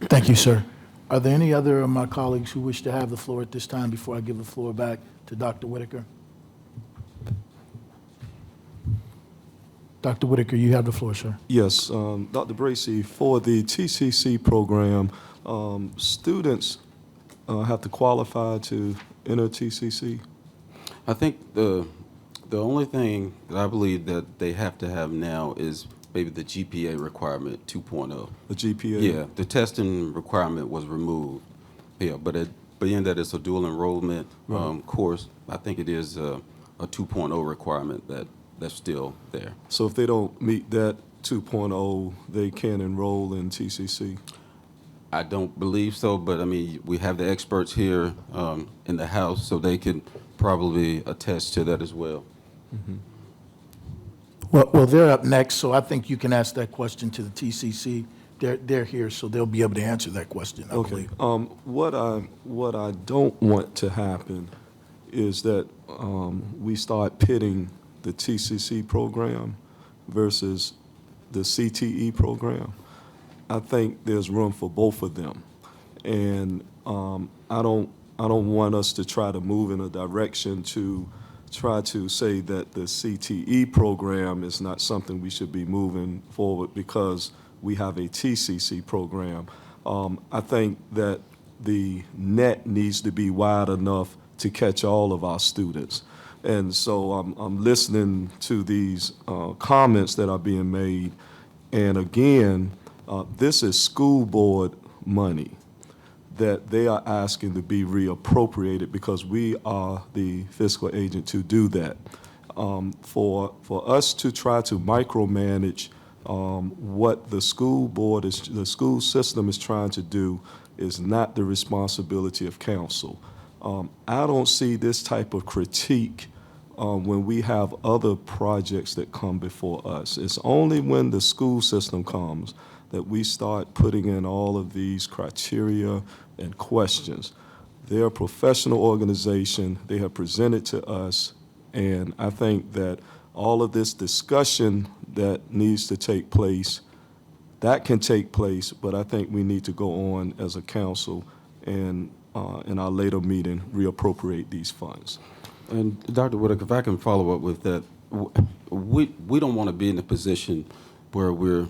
Thank you, sir. Are there any other of my colleagues who wish to have the floor at this time before I give the floor back to Dr. Whitaker? Dr. Whitaker, you have the floor, sir. Yes, Dr. Bracy, for the TCC program, students have to qualify to enter TCC? I think the only thing that I believe that they have to have now is maybe the GPA requirement 2.0. The GPA? Yeah, the testing requirement was removed. Yeah, but being that it's a dual enrollment course, I think it is a 2.0 requirement that's still there. So if they don't meet that 2.0, they can't enroll in TCC? I don't believe so, but I mean, we have the experts here in the House, so they can probably attest to that as well. Mm-hmm. Well, they're up next, so I think you can ask that question to the TCC. They're here, so they'll be able to answer that question, I Okay. believe. What I don't want to happen is that we start pitting the TCC program versus the CTE program. I think there's room for both of them. And I don't want us to try to move in a direction to try to say that the CTE program is not something we should be moving forward because we have a TCC program. I think that the net needs to be wide enough to catch all of our students. And so I'm listening to these comments that are being made. And again, this is school board money that they are asking to be reappropriated because we are the fiscal agent to do that. For us to try to micromanage what the the school system is trying to do is not the responsibility of council. I don't see this type of critique when we have other projects that come before us. It's only when the school system comes that we start putting in all of these criteria and questions. They're a professional organization. They have presented to us, and I think that all of this discussion that needs to take place, that can take place, but I think we need to go on as a council and in our later meeting, reappropriate these funds. And Dr. Whitaker, if I can follow up with that, we don't want to be in a position where we're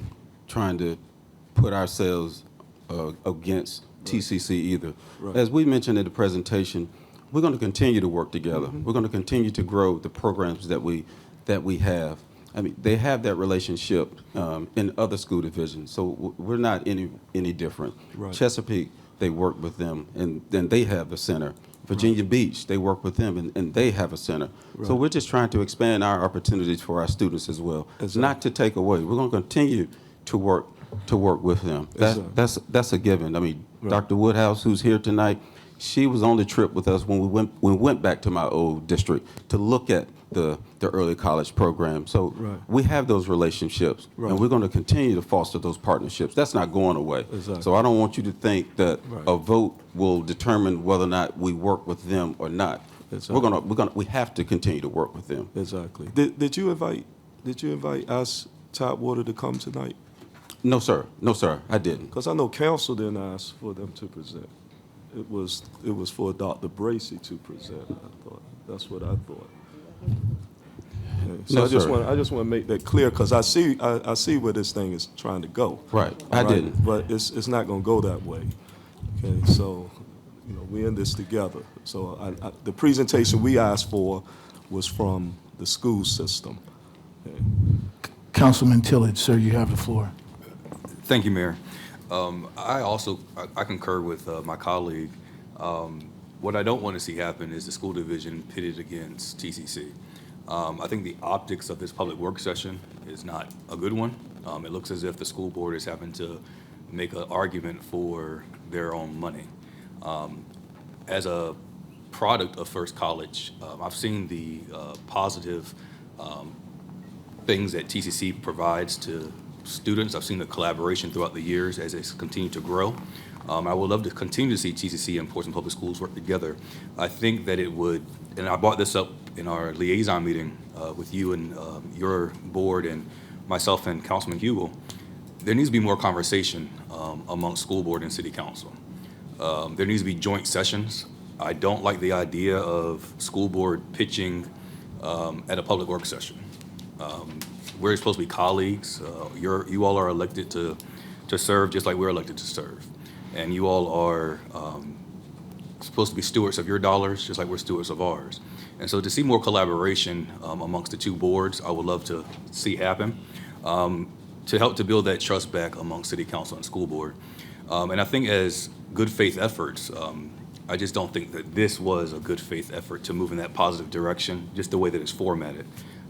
trying to put ourselves against TCC either. Right. As we mentioned in the presentation, we're going to continue to work together. We're going to continue to grow the programs that we have. I mean, they have that relationship in other school divisions, so we're not any different. Right. Chesapeake, they work with them, and then they have a center. Virginia Beach, they work with them, and they have a center. Right. So we're just trying to expand our opportunities for our students as well, Exactly. not to take away. We're going to continue to work with them. Exactly. That's a given. I mean, Right. Dr. Woodhouse, who's here tonight, she was on the trip with us when we went back to my old district to look at the early college program. So Right. we have those relationships, Right. and we're going to continue to foster those partnerships. That's not going away. Exactly. So I don't want you to think that Right. a vote will determine whether or not we work with them or not. Exactly. We have to continue to work with them. Exactly. Did you invite us, Topwater, to come tonight? No, sir. No, sir. I didn't. Because I know council didn't ask for them to present. It was for Dr. Bracy to present, I thought. That's what I thought. Okay, so No, I just sir. want to make that clear because I see where this thing is trying to go. Right. All I didn't. But it's not going to go that way. Okay, so we're in this together. So the presentation we asked for was from the school system. Okay. Councilman Tillage, sir, you have the floor. Thank you, Mayor. I concur with my colleague. What I don't want to see happen is the school division pitted against TCC. I think the optics of this public work session is not a good one. It looks as if the school board is having to make an argument for their own money. As a product of First College, I've seen the positive things that TCC provides to students. I've seen the collaboration throughout the years as it's continued to grow. I would love to continue to see TCC and Portsmouth Public Schools work together. I think that it would, and I brought this up in our liaison meeting with you and your board and myself and Councilman Hugel, there needs to be more conversation amongst school board and city council. There needs to be joint sessions. I don't like the idea of school board pitching at a public work session. We're supposed to be colleagues. You all are elected to serve just like we're elected to serve. And you all are supposed to be stewards of your dollars just like we're stewards of ours. And so to see more collaboration amongst the two boards, I would love to see happen to help to build that trust back amongst city council and school board. And I think as good faith efforts, I just don't think that this was a good faith effort to move in that positive direction, just the way that it's formatted.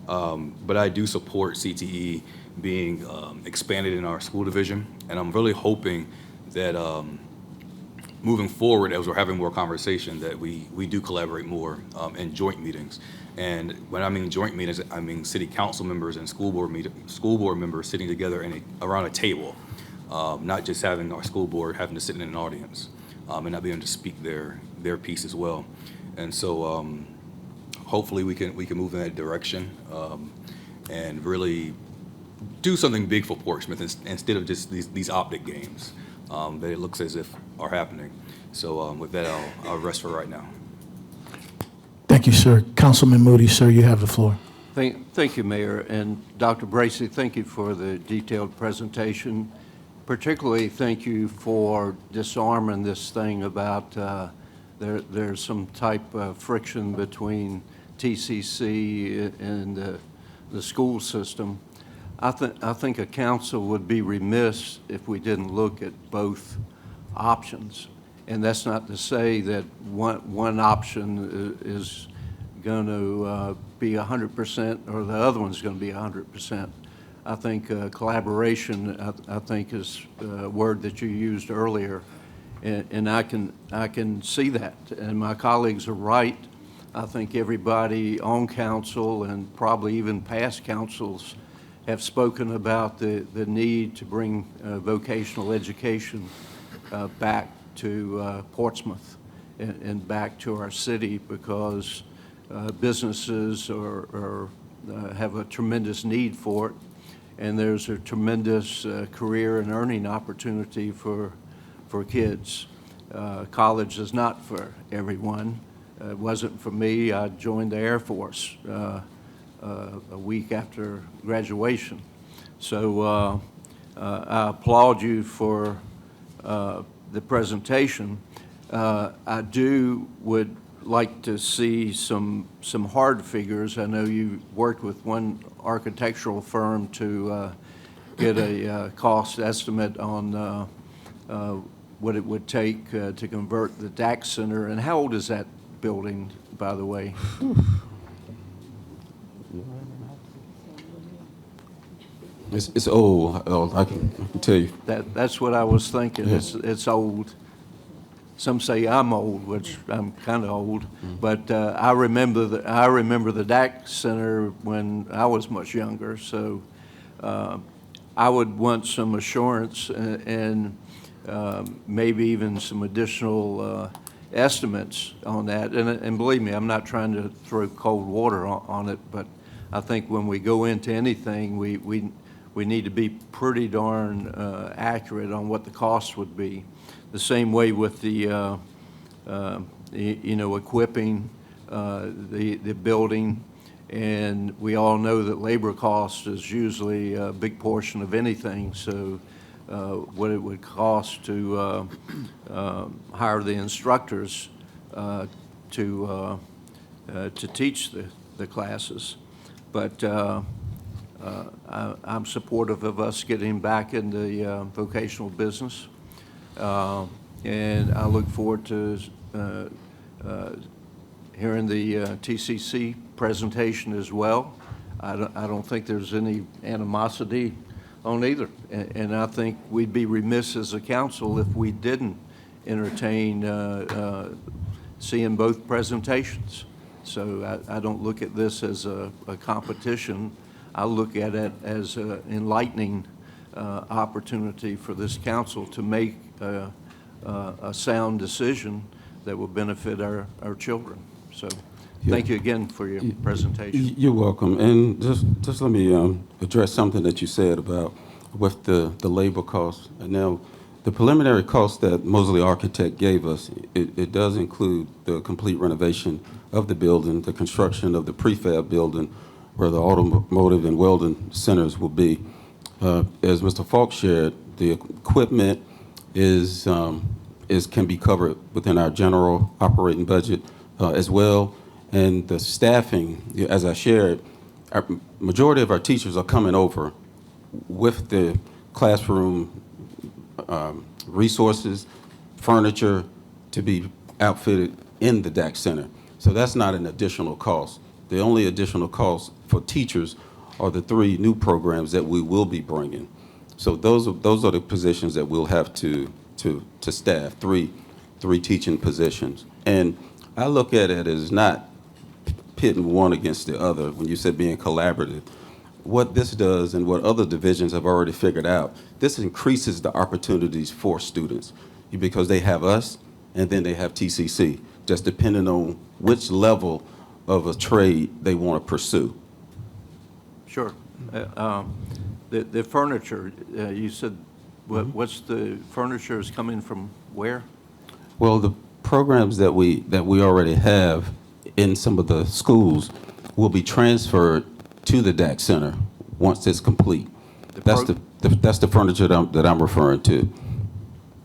But I do support CTE being expanded in our school division, and I'm really hoping that moving forward, as we're having more conversation, that we do collaborate more in joint meetings. And when I mean joint meetings, I mean city council members and school board members sitting together around a table, not just having our school board having to sit in an audience and not being able to speak their piece as well. And so hopefully we can move in that direction and really do something big for Portsmouth instead of just these optic games. that it looks as if are happening. So with that, I'll rest for right now. Thank you, sir. Councilman Moody, sir, you have the floor. Thank you, Mayor. And Dr. Bracy, thank you for the detailed presentation. Particularly, thank you for disarming this thing about there's some type of friction between TCC and the school system. I think a council would be remiss if we didn't look at both options. And that's not to say that one option is going to be 100% or the other one's going to be 100%. I think collaboration, I think, is a word that you used earlier, and I can see that. And my colleagues are right. I think everybody on council and probably even past councils have spoken about the need to bring vocational education back to Portsmouth and back to our city, because businesses have a tremendous need for it, and there's a tremendous career and earning opportunity for kids. College is not for everyone. It wasn't for me. I joined the Air Force a week after graduation. So I applaud you for the presentation. I would like to see some hard figures. I know you worked with one architectural firm to get a cost estimate on what it would take to convert the DAC Center. And how old is that building, by the way? It's old. I can tell you. That's what I was thinking. Yeah. It's old. Some say I'm old, which I'm kind of old, but I remember the DAC Center when I was much younger. So I would want some assurance and maybe even some additional estimates on that. And believe me, I'm not trying to throw cold water on it, but I think when we go into anything, we need to be pretty darn accurate on what the cost would be. The same way with the equipping the building, and we all know that labor cost is usually a big portion of anything. So what it would cost to hire the instructors to teach the classes. But I'm supportive of us getting back in the vocational business. And I look forward to hearing the TCC presentation as well. I don't think there's any animosity on either. And I think we'd be remiss as a council if we didn't entertain seeing both presentations. So I don't look at this as a competition. I look at it as an enlightening opportunity for this council to make a sound decision that will benefit our children. So thank you again for your presentation. You're welcome. And just let me address something that you said about with the labor costs. And now, the preliminary cost that Mosley Architect gave us, it does include the complete renovation of the building, the construction of the prefab building, where the automotive and welding centers will be. As Mr. Falk shared, the equipment can be covered within our general operating budget as well. And the staffing, as I shared, majority of our teachers are coming over with the classroom resources, furniture to be outfitted in the DAC Center. So that's not an additional cost. The only additional cost for teachers are the 3 new programs that we will be bringing. So those are the positions that we'll have to staff, three teaching positions. And I look at it as not pitting one against the other when you said being collaborative. What this does and what other divisions have already figured out, this increases the opportunities for students because they have us and then they have TCC, just depending on which level of a trade they want to pursue. Sure. The furniture, you said What's the furniture is coming from where? Well, the programs that we already have in some of the schools will be transferred to the DAC Center once it's complete. That's the furniture that I'm referring to.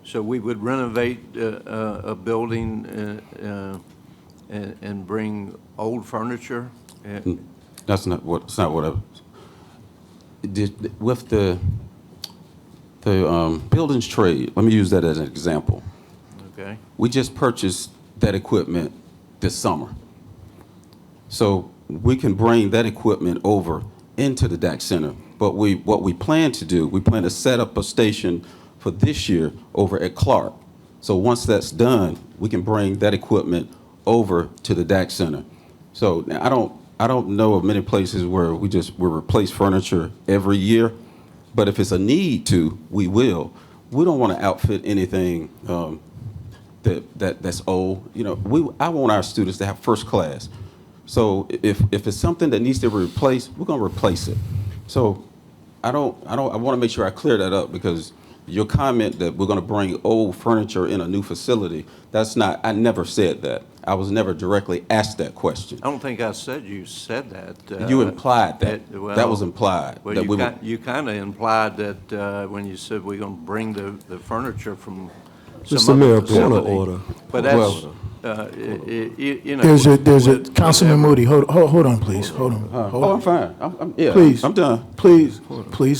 So we would renovate a building and bring old furniture? That's not what I did with the buildings trade. Let me use that as an example. Okay. We just purchased that equipment this summer. So we can bring that equipment over into the DAC Center. But what we plan to do, we plan to set up a station for this year over at Clark. So once that's done, we can bring that equipment over to the DAC Center. So now I don't know of many places where we replace furniture every year, but if it's a need to, we will. We don't want to outfit anything that's old. You know, I want our students to have first class. So if it's something that needs to be replaced, we're going to replace it. So I want to make sure I clear that up, because your comment that we're going to bring old furniture in a new facility, I never said that. I was never directly asked that question. I don't think I said you said that. You implied that. Well, that was implied. Well, that you kind of implied that when you said we're going to bring the furniture from Mr. some Mayor, other point of facility. order. But that's, Well- you know. There's a Councilman whatever. Moody, hold on, please, hold on. Hold oh, on. I'm fine. Yeah, Please. I'm done. Please,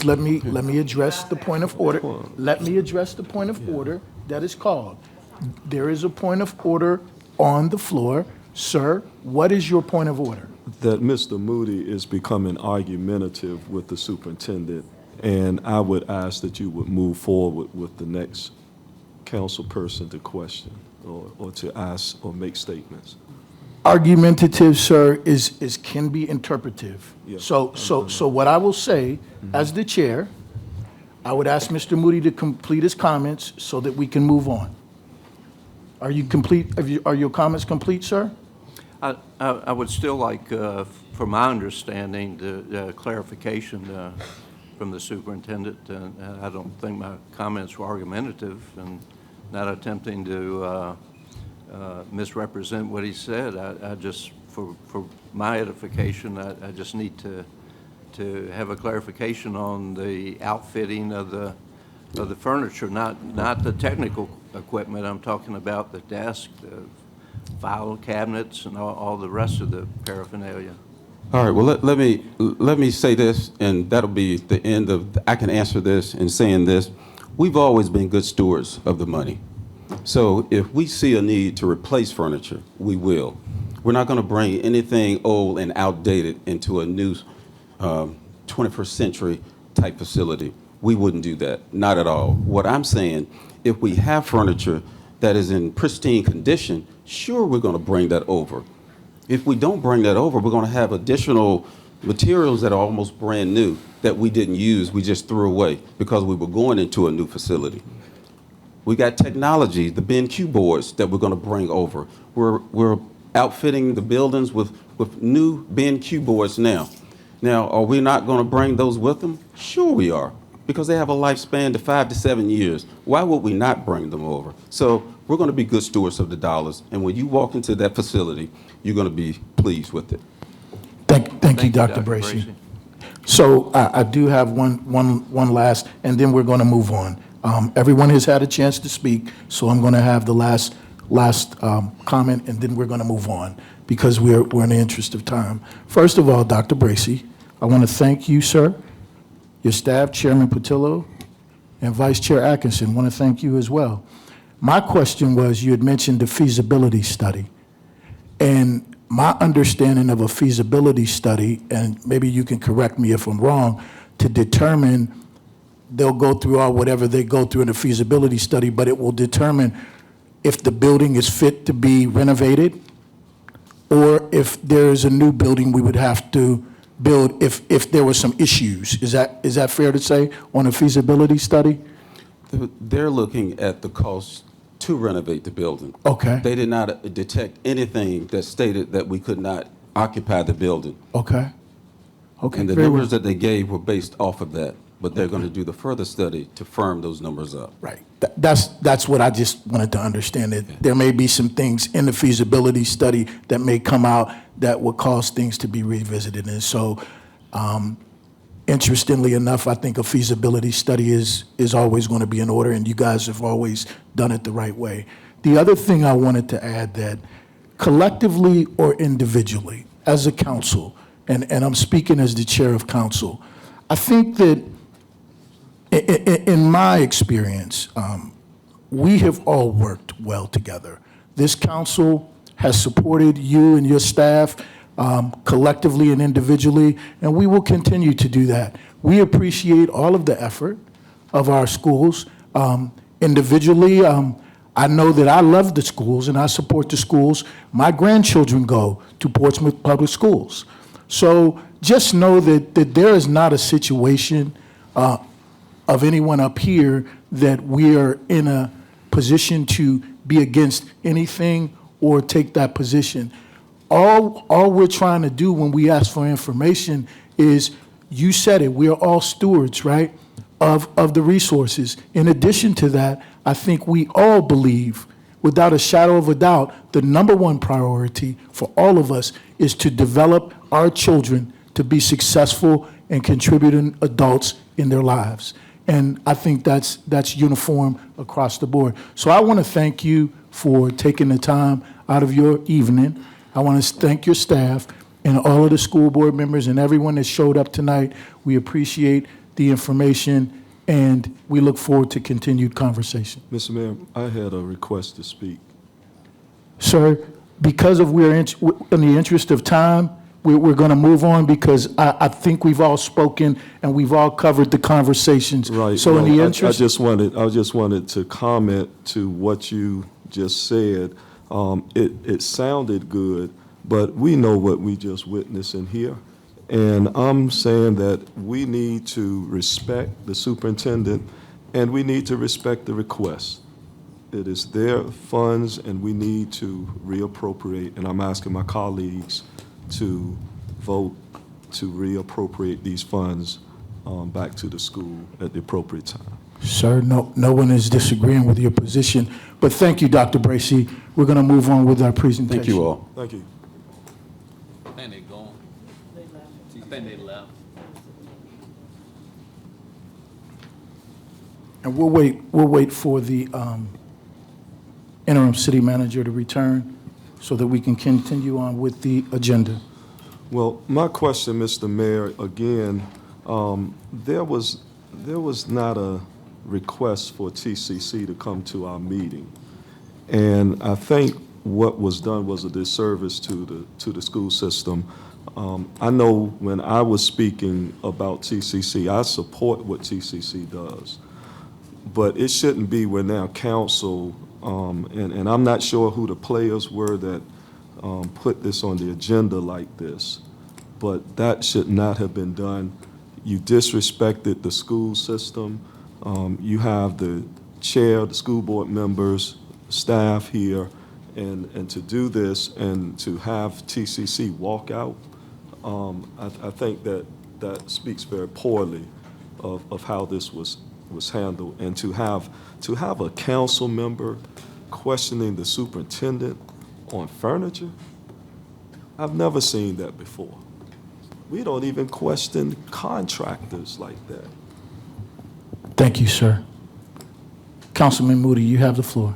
let me address the point of order. Let me address the point of order that is called. There is a point of order on the floor. Sir, what is your point of order? That Mr. Moody is becoming argumentative with the superintendent, and I would ask that you would move forward with the next council person to question or to ask or make statements. Argumentative, sir, can be interpretive. Yeah. So what I will say, as the chair, I would ask Mr. Moody to complete his comments so that we can move on. Are you complete? Are your comments complete, sir? I would still like, from my understanding, the clarification from the superintendent. I don't think my comments were argumentative and not attempting to misrepresent what he said. I just, for my edification, I just need to have a clarification on the outfitting of the furniture, not the technical equipment. I'm talking about the desk, the file cabinets, and all the rest of the paraphernalia. All right, well, let me say this, and that'll be the end of, I can answer this in saying this. We've always been good stewards of the money. So if we see a need to replace furniture, we will. We're not going to bring anything old and outdated into a new 21st century type facility. We wouldn't do that, not at all. What I'm saying, if we have furniture that is in pristine condition, sure, we're going to bring that over. If we don't bring that over, we're going to have additional materials that are almost brand new that we didn't use, we just threw away because we were going into a new facility. We got technology, the BenQ boards that we're going to bring over. We're outfitting the buildings with new BenQ boards now. Now, are we not going to bring those with them? Sure we are, because they have a lifespan to 5 to 7 years. Why would we not bring them over? So we're going to be good stewards of the dollars, and when you walk into that facility, you're going to be pleased with it. Thank you, Dr. Bracy. So I do have one last, and then we're going to move on. Everyone has had a chance to speak, so I'm going to have the last comment, and then we're going to move on because we're in the interest of time. First of all, Dr. Bracy, I want to thank you, sir, your staff, Chairman Patillo, and Vice Chair Atkinson. I want to thank you as well. My question was, you had mentioned the feasibility study, and my understanding of a feasibility study, and maybe you can correct me if I'm wrong, to determine they'll go through all whatever they go through in a feasibility study, but it will determine if the building is fit to be renovated, or if there's a new building we would have to build if there were some issues. Is that fair to say on a feasibility study? They're looking at the cost to renovate the building. Okay. They did not detect anything that stated that we could not occupy the building. Okay. Okay. And the very numbers well. that they gave were based off of that. but they're going to do the further study to firm those numbers up. Right. That's what I just wanted to understand, that there may be some things in the feasibility study that may come out that would cause things to be revisited. And so, interestingly enough, I think a feasibility study is always going to be in order, and you guys have always done it the right way. The other thing I wanted to add, that collectively or individually, as a council, and I'm speaking as the chair of council, I think that in my experience, we have all worked well together. This council has supported you and your staff collectively and individually, and we will continue to do that. We appreciate all of the effort of our schools. Individually, I know that I love the schools and I support the schools. My grandchildren go to Portsmouth Public Schools. So just know that there is not a situation of anyone up here that we are in a position to be against anything or take that position. All we're trying to do when we ask for information is, you said it, we are all stewards, right, of the resources. In addition to that, I think we all believe, without a shadow of a doubt, the number one priority for all of us is to develop our children to be successful and contributing adults in their lives. And I think that's uniform across the board. So I want to thank you for taking the time out of your evening. I want to thank your staff and all of the school board members and everyone that showed up tonight. We appreciate the information, and we look forward to continued conversation. Mr. Mayor, I had a request to speak. Sir, because of in the interest of time, we're going to move on, because I think we've all spoken and we've all covered the conversations. Right. So in well, the interest, I just wanted to comment to what you just said. It sounded good, but we know what we just witnessed in here. And I'm saying that we need to respect the superintendent, and we need to respect the request. It is their funds, and we need to reappropriate, and I'm asking my colleagues to vote to reappropriate these funds back to the school at the appropriate time. sir, no one is disagreeing with your position, but thank you, Dr. Bracy. We're going to move on with our presentation. Thank you all. Thank you. I think they're gone. I think they left. And we'll wait for the interim city manager to return so that we can continue on with the agenda. Well, my question, Mr. Mayor, again, there was not a request for TCC to come to our meeting. And I think what was done was a disservice to the school system. I know when I was speaking about TCC, I support what TCC does. But it shouldn't be where now council, and I'm not sure who the players were that put this on the agenda like this, but that should not have been done. You disrespected the school system. You have the chair, the school board members, staff here, and to do this and to have TCC walk out, I think that speaks very poorly of how this was handled. And to have a council member questioning the superintendent on furniture, I've never seen that before. We don't even question contractors like that. Thank you, sir. Councilman Moody, you have the floor.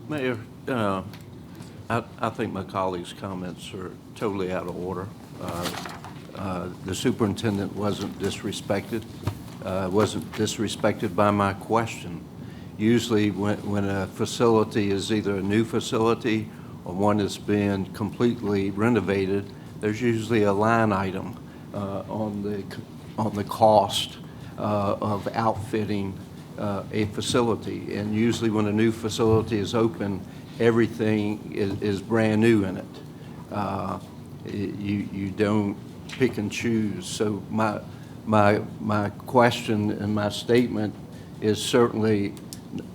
Mayor, I think my colleagues' comments are totally out of order. The superintendent wasn't disrespected by my question. Usually when a facility is either a new facility or one that's been completely renovated, there's usually a line item on the cost of outfitting a facility. And usually when a new facility is open, everything is brand new in it. You don't pick and choose. So my question and my statement is certainly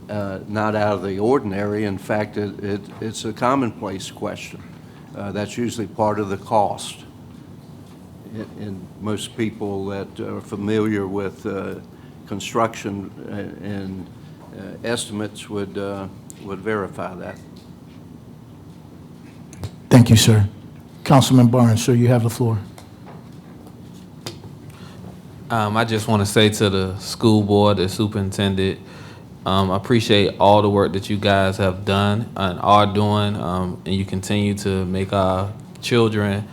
not out of the ordinary. In fact, it's a commonplace question. That's usually part of the cost. and most people that are familiar with construction and estimates would verify that. Thank you, sir. Councilman Barnes, sir, you have the floor. I just want to say to the school board, the superintendent, I appreciate all the work that you guys have done and are doing, and you continue to make our children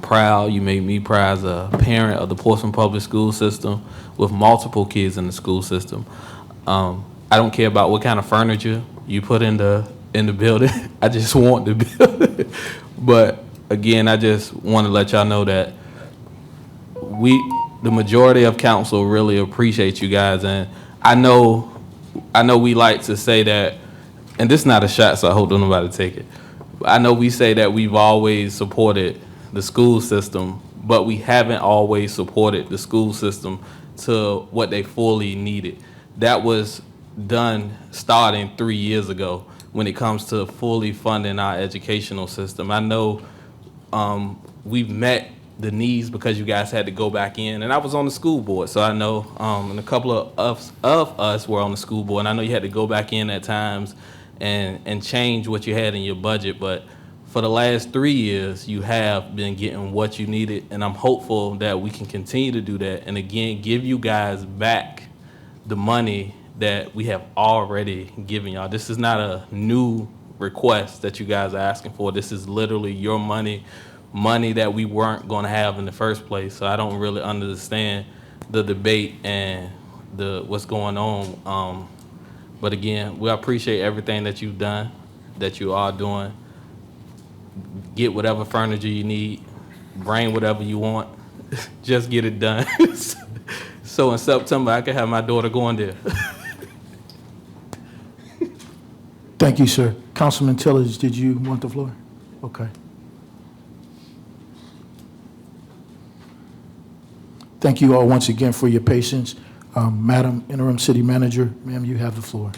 proud. You made me proud as a parent of the Portsmouth Public School System with multiple kids in the school system. I don't care about what kind of furniture you put in the building. I just want the building. But again, I just want to let y'all know that the majority of council really appreciate you guys, and I know we like to say that, and this is not a shot, so I hope don't nobody take it. I know we say that we've always supported the school system, but we haven't always supported the school system to what they fully needed. That was done starting 3 years ago when it comes to fully funding our educational system. I know we've met the needs because you guys had to go back in, and I was on the school board, so I know, and a couple of us were on the school board, and I know you had to go back in at times and change what you had in your budget, but for the last 3 years, you have been getting what you needed, and I'm hopeful that we can continue to do that, and again, give you guys back the money that we have already given y'all. This is not a new request that you guys are asking for. This is literally your money that we weren't going to have in the first place. So I don't really understand the debate and what's going on. But again, we appreciate everything that you've done, that you are doing. Get whatever furniture you need, bring whatever you want, just get it done. So in September, I can have my daughter going there. Thank you, sir. Councilman Tillage, did you want the floor? Okay. Thank you all once again for your patience. Madam Interim City Manager, ma'am, you have the floor.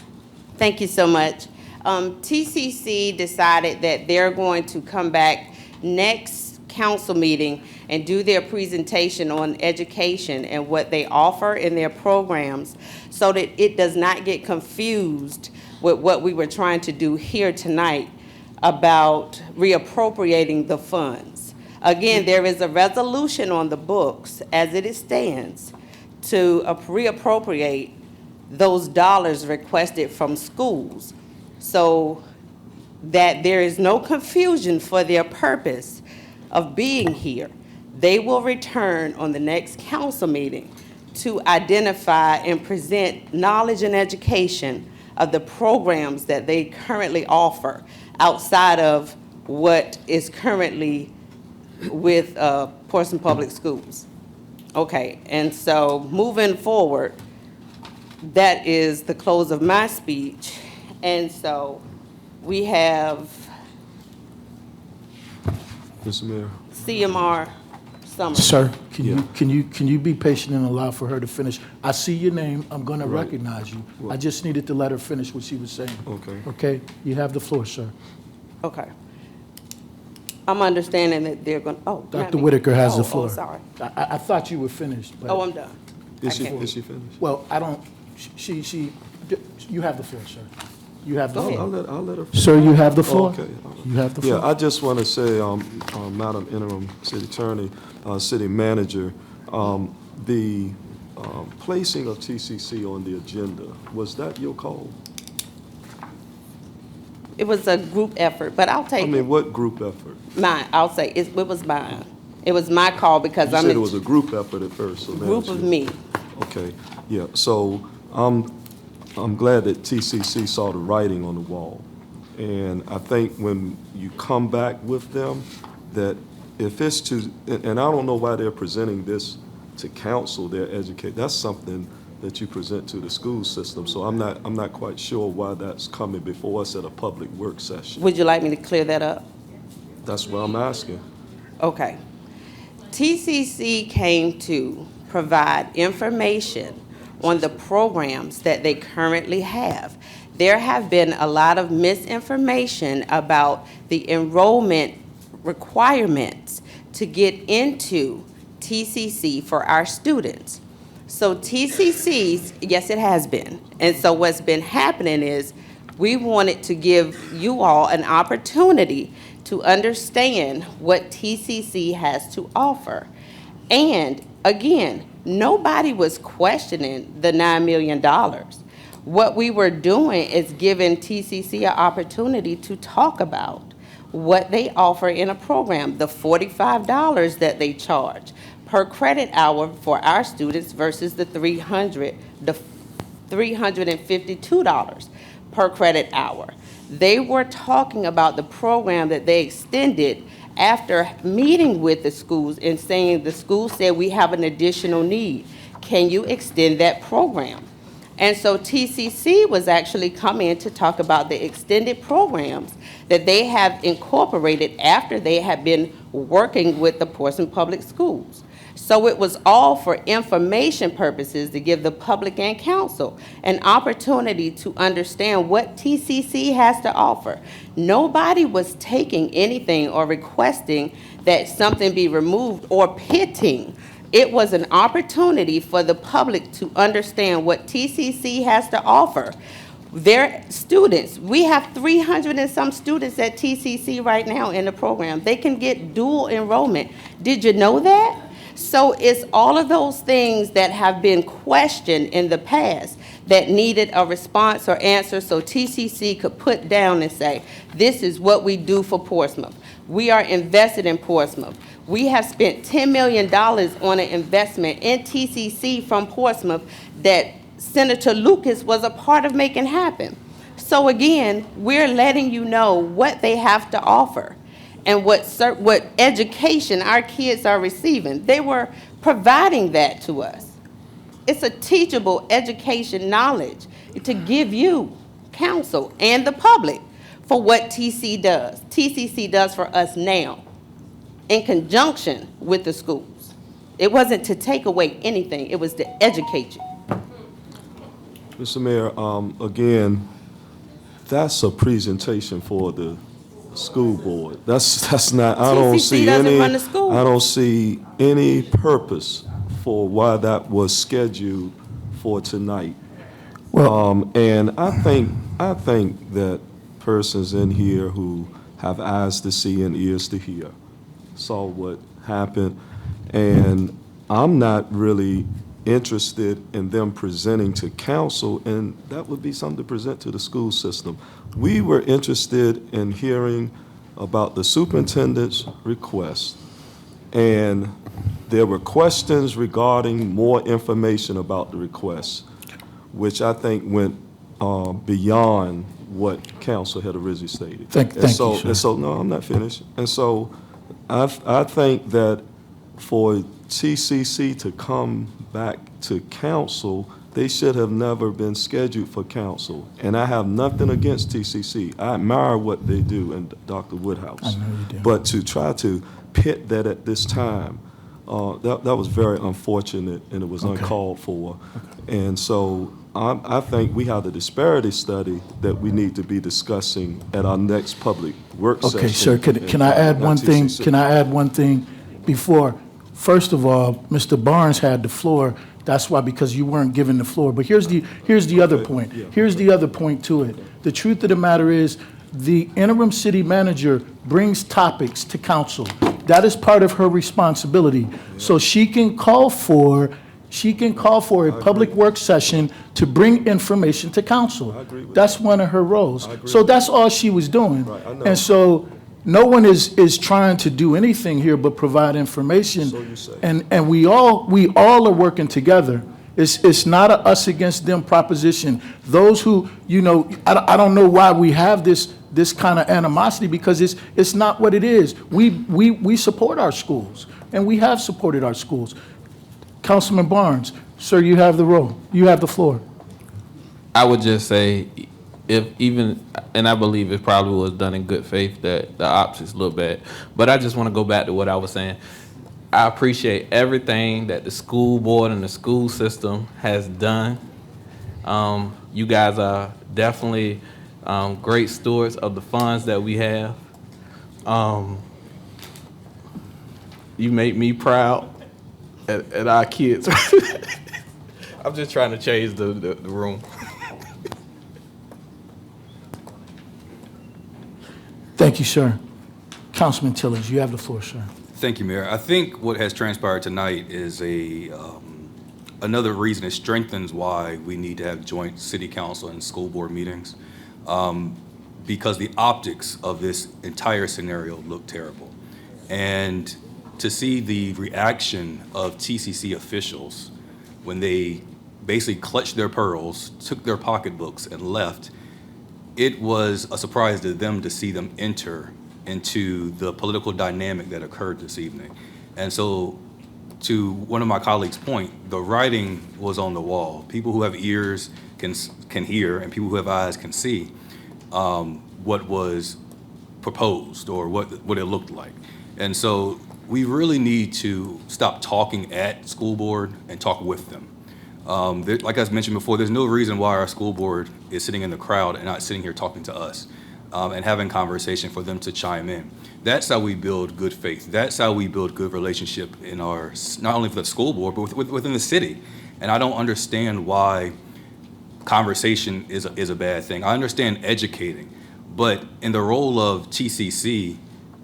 Thank you so much. TCC decided that they're going to come back next council meeting and do their presentation on education and what they offer in their programs so that it does not get confused with what we were trying to do here tonight about reappropriating the funds. Again, there is a resolution on the books as it stands to reappropriate those dollars requested from schools so that there is no confusion for their purpose of being here. They will return on the next council meeting to identify and present knowledge and education of the programs that they currently offer outside of what is currently with Portsmouth Public Schools. Okay, and so moving forward, that is the close of my speech. And so we have Mr. Mayor. CMR Summer. Sir, can you be patient and allow for her to finish? I see your name. I'm going to Right. recognize you. I just needed to let her finish what she was saying. Okay. Okay? You have the floor, sir. Okay. I'm understanding that they're going, oh. not Dr. me. Whitaker has the Oh, floor. Oh, sorry. I thought you were finished, but. Oh, I'm done. Is she Okay. finished? Well, I don't, you have the floor, sir. You have the Go floor. ahead. I'll let her. Sir, you have the floor. Okay. You have the Yeah, floor. I just want to say, Madam Interim City Attorney, City Manager, the placing of TCC on the agenda, was that your call? It was a group effort, but I'll I take mean, it. what group effort? Mine, I'll say, it was mine. It was my call because You I'm said a it was a group effort at first, so now group it's of your- me. Okay, yeah, so I'm glad that TCC saw the writing on the wall. And I think when you come back with them, that if it's to, and I don't know why they're presenting this to council, that's something that you present to the school system. So I'm not quite sure why that's coming before us at a public work session. Would you like me to clear that up? That's what I'm asking. Okay. TCC came to provide information on the programs that they currently have. There have been a lot of misinformation about the enrollment requirements to get into TCC for our students. So TCCs, yes, it has been. And so what's been happening is we wanted to give you all an opportunity to understand what TCC has to offer. And again, nobody was questioning the $9 million. What we were doing is giving TCC an opportunity to talk about what they offer in a program, the $45 that they charge per credit hour for our students versus the $352 per credit hour. They were talking about the program that they extended after meeting with the schools and saying the school said we have an additional need. Can you extend that program? And so TCC was actually coming to talk about the extended programs that they have incorporated after they had been working with the Portsmouth Public Schools. So it was all for information purposes to give the public and council an opportunity to understand what TCC has to offer. Nobody was taking anything or requesting that something be removed or pitting. It was an opportunity for the public to understand what TCC has to offer. Their students, we have 300 and some students at TCC right now in the program. They can get dual enrollment. Did you know that? So it's all of those things that have been questioned in the past that needed a response or answer so TCC could put down and say, this is what we do for Portsmouth. We are invested in Portsmouth. We have spent $10 million on an investment in TCC from Portsmouth that Senator Lucas was a part of making happen. So again, we're letting you know what they have to offer and what education our kids are receiving. They were providing that to us. It's a teachable education knowledge to give you, council, and the public for what TCC does for us now in conjunction with the schools. It wasn't to take away anything, it was to educate you. Mr. Mayor, again, that's a presentation for the school board. That's not, I don't TCC see doesn't any, run the school. I don't see any purpose for why that was scheduled for tonight. And I think that persons in here who have eyes to see and ears to hear saw what happened, and I'm not really interested in them presenting to council, and that would be something to present to the school system. We were interested in hearing about the superintendent's request, and there were questions regarding more information about the request, which I think went beyond what council had originally stated. Thank you, sir. And so, no, I'm not finished. And so I think that for TCC to come back to council, they should have never been scheduled for council. And I have nothing against TCC. I admire what they do and Dr. Woodhouse. I know you do. But to try to pit that at this time, that was very unfortunate, and it was uncalled for. And so I think we have the disparity study that we need to be discussing at our next public work session. Okay, sir, can I add one thing? Can I add one thing before? First of all, Mr. Barnes had the floor. That's why, because you weren't given the floor. But here's the other point. Here's the other point to it. The truth of the matter is, the interim city manager brings topics to council. That is part of her responsibility. So she can call for a public work session to bring information to council. That's one of her roles. So that's all she was doing. Right, I know. And so no one is trying to do anything here but provide information. So you say. And we all are working together. It's not a us against them proposition. Those who, I don't know why we have this kind of animosity, because it's not what it is. We support our schools, and we have supported our schools. Councilman Barnes, sir, you have the floor. I would just say, and I believe it probably was done in good faith, that the optics look bad. But I just want to go back to what I was saying. I appreciate everything that the school board and the school system has done. You guys are definitely great stewards of the funds that we have. You make me proud and our kids. I'm just trying to change the room. Thank you, sir. Councilman Tillage, you have the floor, sir. Thank you, Mayor. I think what has transpired tonight is another reason. It strengthens why we need to have joint city council and school board meetings, because the optics of this entire scenario look terrible. And to see the reaction of TCC officials when they basically clutched their pearls, took their pocketbooks and left, it was a surprise to them to see them enter into the political dynamic that occurred this evening. And so, to one of my colleagues' point, the writing was on the wall. People who have ears can hear, and people who have eyes can see what was proposed or what it looked like. And so we really need to stop talking at school board and talk with them. Like I mentioned before, there's no reason why our school board is sitting in the crowd and not sitting here talking to us and having conversation for them to chime in. That's how we build good faith. That's how we build good relationship in our, not only for the school board, but within the city. And I don't understand why conversation is a bad thing. I understand educating, but in the role of TCC,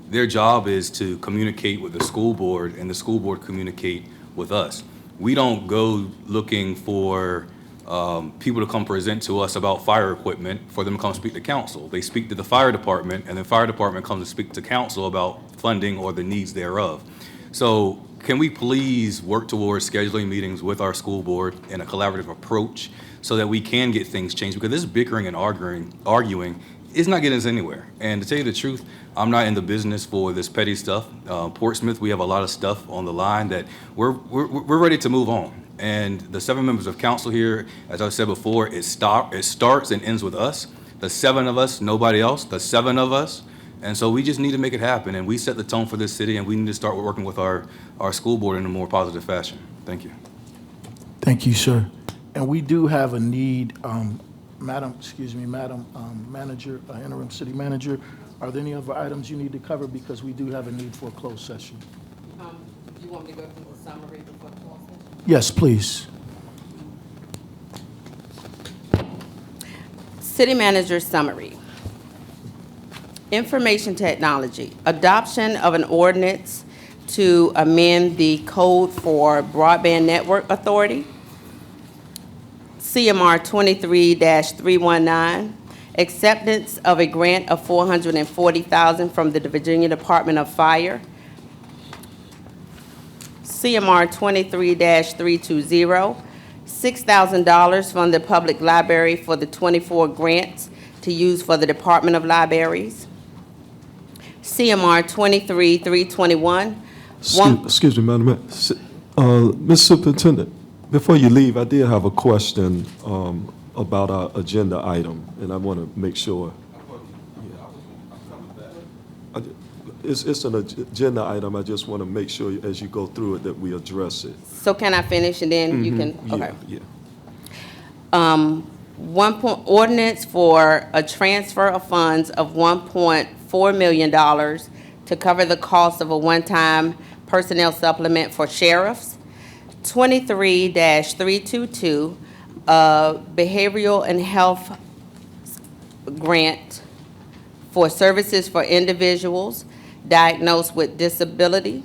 their job is to communicate with the school board and the school board communicate with us. We don't go looking for people to come present to us about fire equipment for them to come speak to council. They speak to the fire department, and the fire department comes to speak to council about funding or the needs thereof. So can we please work towards scheduling meetings with our school board in a collaborative approach so that we can get things changed? Because this bickering and arguing is not getting us anywhere. And to tell you the truth, I'm not in the business for this petty stuff. Portsmouth, we have a lot of stuff on the line that we're ready to move on. And the 7 members of council here, as I said before, it starts and ends with us. The 7 of us, nobody else, the 7 of us. And so we just need to make it happen. And we set the tone for this city, and we need to start working with our school board in a more positive fashion. Thank you. Thank you, sir. And we do have a need, Madam Manager, Interim City Manager, are there any other items you need to cover? Because we do have a need for a closed session. You want me to go through the summary before the closed session? Yes, please. City Manager Summary. Information Technology. Adoption of an ordinance to amend the Code for Broadband Network Authority. CMR 23-319. Acceptance of a grant of $440,000 from the Virginia Department of Fire. CMR 23-320, $6,000 from the Public Library for the 24 grants to use for the Department of Libraries. CMR 23-321. Excuse me, Madam Mayor. Mr. Superintendent, before you leave, I did have a question about our agenda item, and I want to make sure. It's an agenda item. I just want to make sure as you go through it that we address it. So can I finish and then you can, okay. Yeah. Ordinance for a transfer of funds of $1.4 million to cover the cost of a one-time personnel supplement for sheriffs. 23-322, behavioral and health grant for services for individuals diagnosed with disability.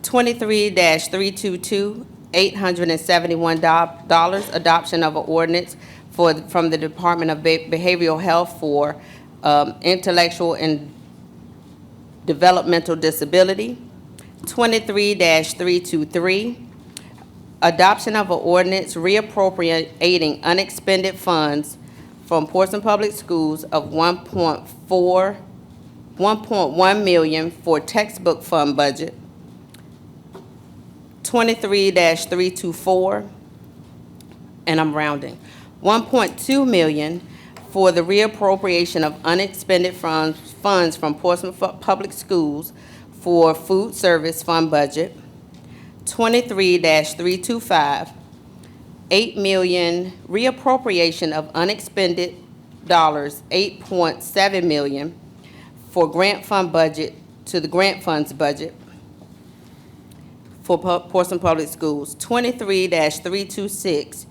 23-322, $871, adoption of an ordinance from the Department of Behavioral Health for intellectual and developmental disability. 23-323, adoption of an ordinance reappropriating unexpended funds from Portsmouth Public Schools of $1.1 million for textbook fund budget. 23-324, and I'm rounding, $1.2 million for the reappropriation of unexpended funds from Portsmouth Public Schools for food service fund budget. 23-325, $8 million reappropriation of unexpended dollars, $8.7 million for grant fund budget to the grant funds budget. for Portsmouth Public Schools. 23-326,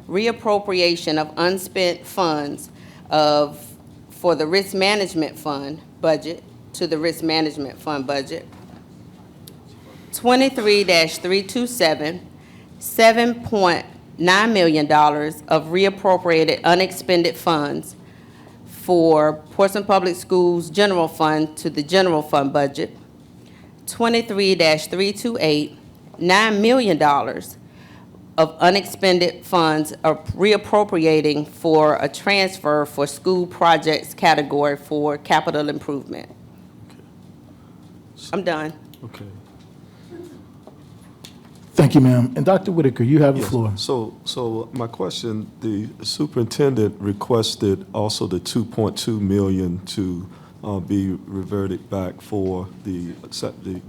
reappropriation of unspent funds for the risk management fund budget to the risk management fund budget. 23-327, $7.9 million of reappropriated unexpended funds for Portsmouth Public Schools General Fund to the General Fund budget. 23-328, $9 million of unexpended funds are reappropriating for a transfer for school projects category for capital improvement. I'm done. Okay. Thank you, ma'am. And Dr. Whitaker, you have the floor. So my question, the superintendent requested also the 2.2 million to be reverted back for the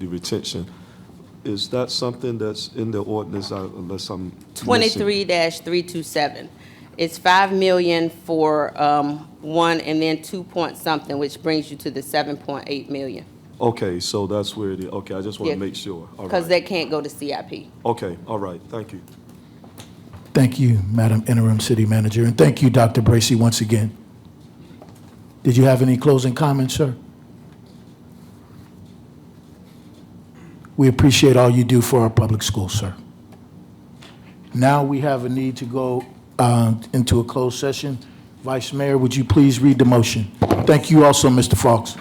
retention. Is that something that's in the ordinance, unless I'm missing? 23-327. It's $5 million for one, and then 2 point something, which brings you to the 7.8 million. Okay, so that's where it is. Okay, I just want Yeah. to make sure. All Because right. they can't go to CIP. Okay, all right, thank you. Thank you, Madam Interim City Manager, and thank you, Dr. Bracy, once again. Did you have any closing comments, sir? We appreciate all you do for our public schools, sir. Now we have a need to go into a closed session. Vice Mayor, would you please read the motion? Thank you also, Mr. Fox.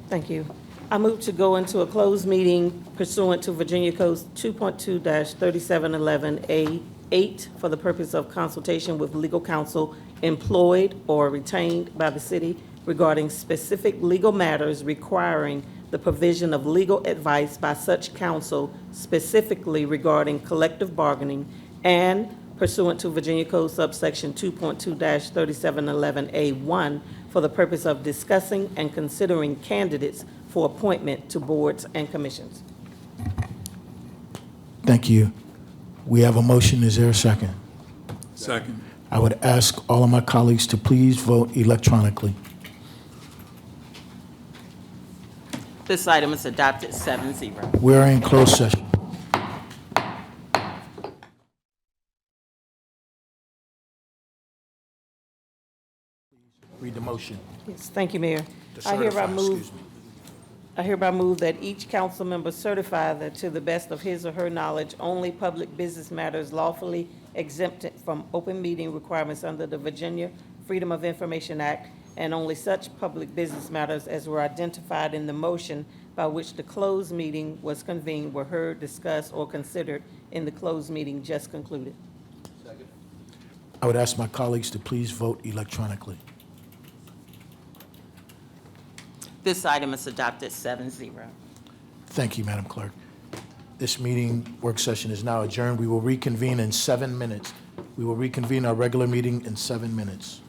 Thank you. I move to go into a closed meeting pursuant to Virginia Code 2.2-3711A8 for the purpose of consultation with legal counsel employed or retained by the city regarding specific legal matters requiring the provision of legal advice by such counsel specifically regarding collective bargaining, and pursuant to Virginia Code subsection 2.2-3711A1 for the purpose of discussing and considering candidates for appointment to boards and commissions. Thank you. We have a motion. Is there a second? Second. I would ask all of my colleagues to please vote electronically. This item is adopted 7-0. We are in closed session. Read the motion. Yes, thank you, Mayor. To I hereby certify, move excuse me. I hereby move that each council member certify that to the best of his or her knowledge, only public business matters lawfully exempted from open meeting requirements under the Virginia Freedom of Information Act, and only such public business matters as were identified in the motion by which the closed meeting was convened were heard, discussed, or considered in the closed meeting just concluded. I would ask my colleagues to please vote electronically. This item is adopted 7-0. Thank you, Madam Clerk. This meeting, work session is now adjourned. We will reconvene in 7 minutes. We will reconvene our regular meeting in 7 minutes.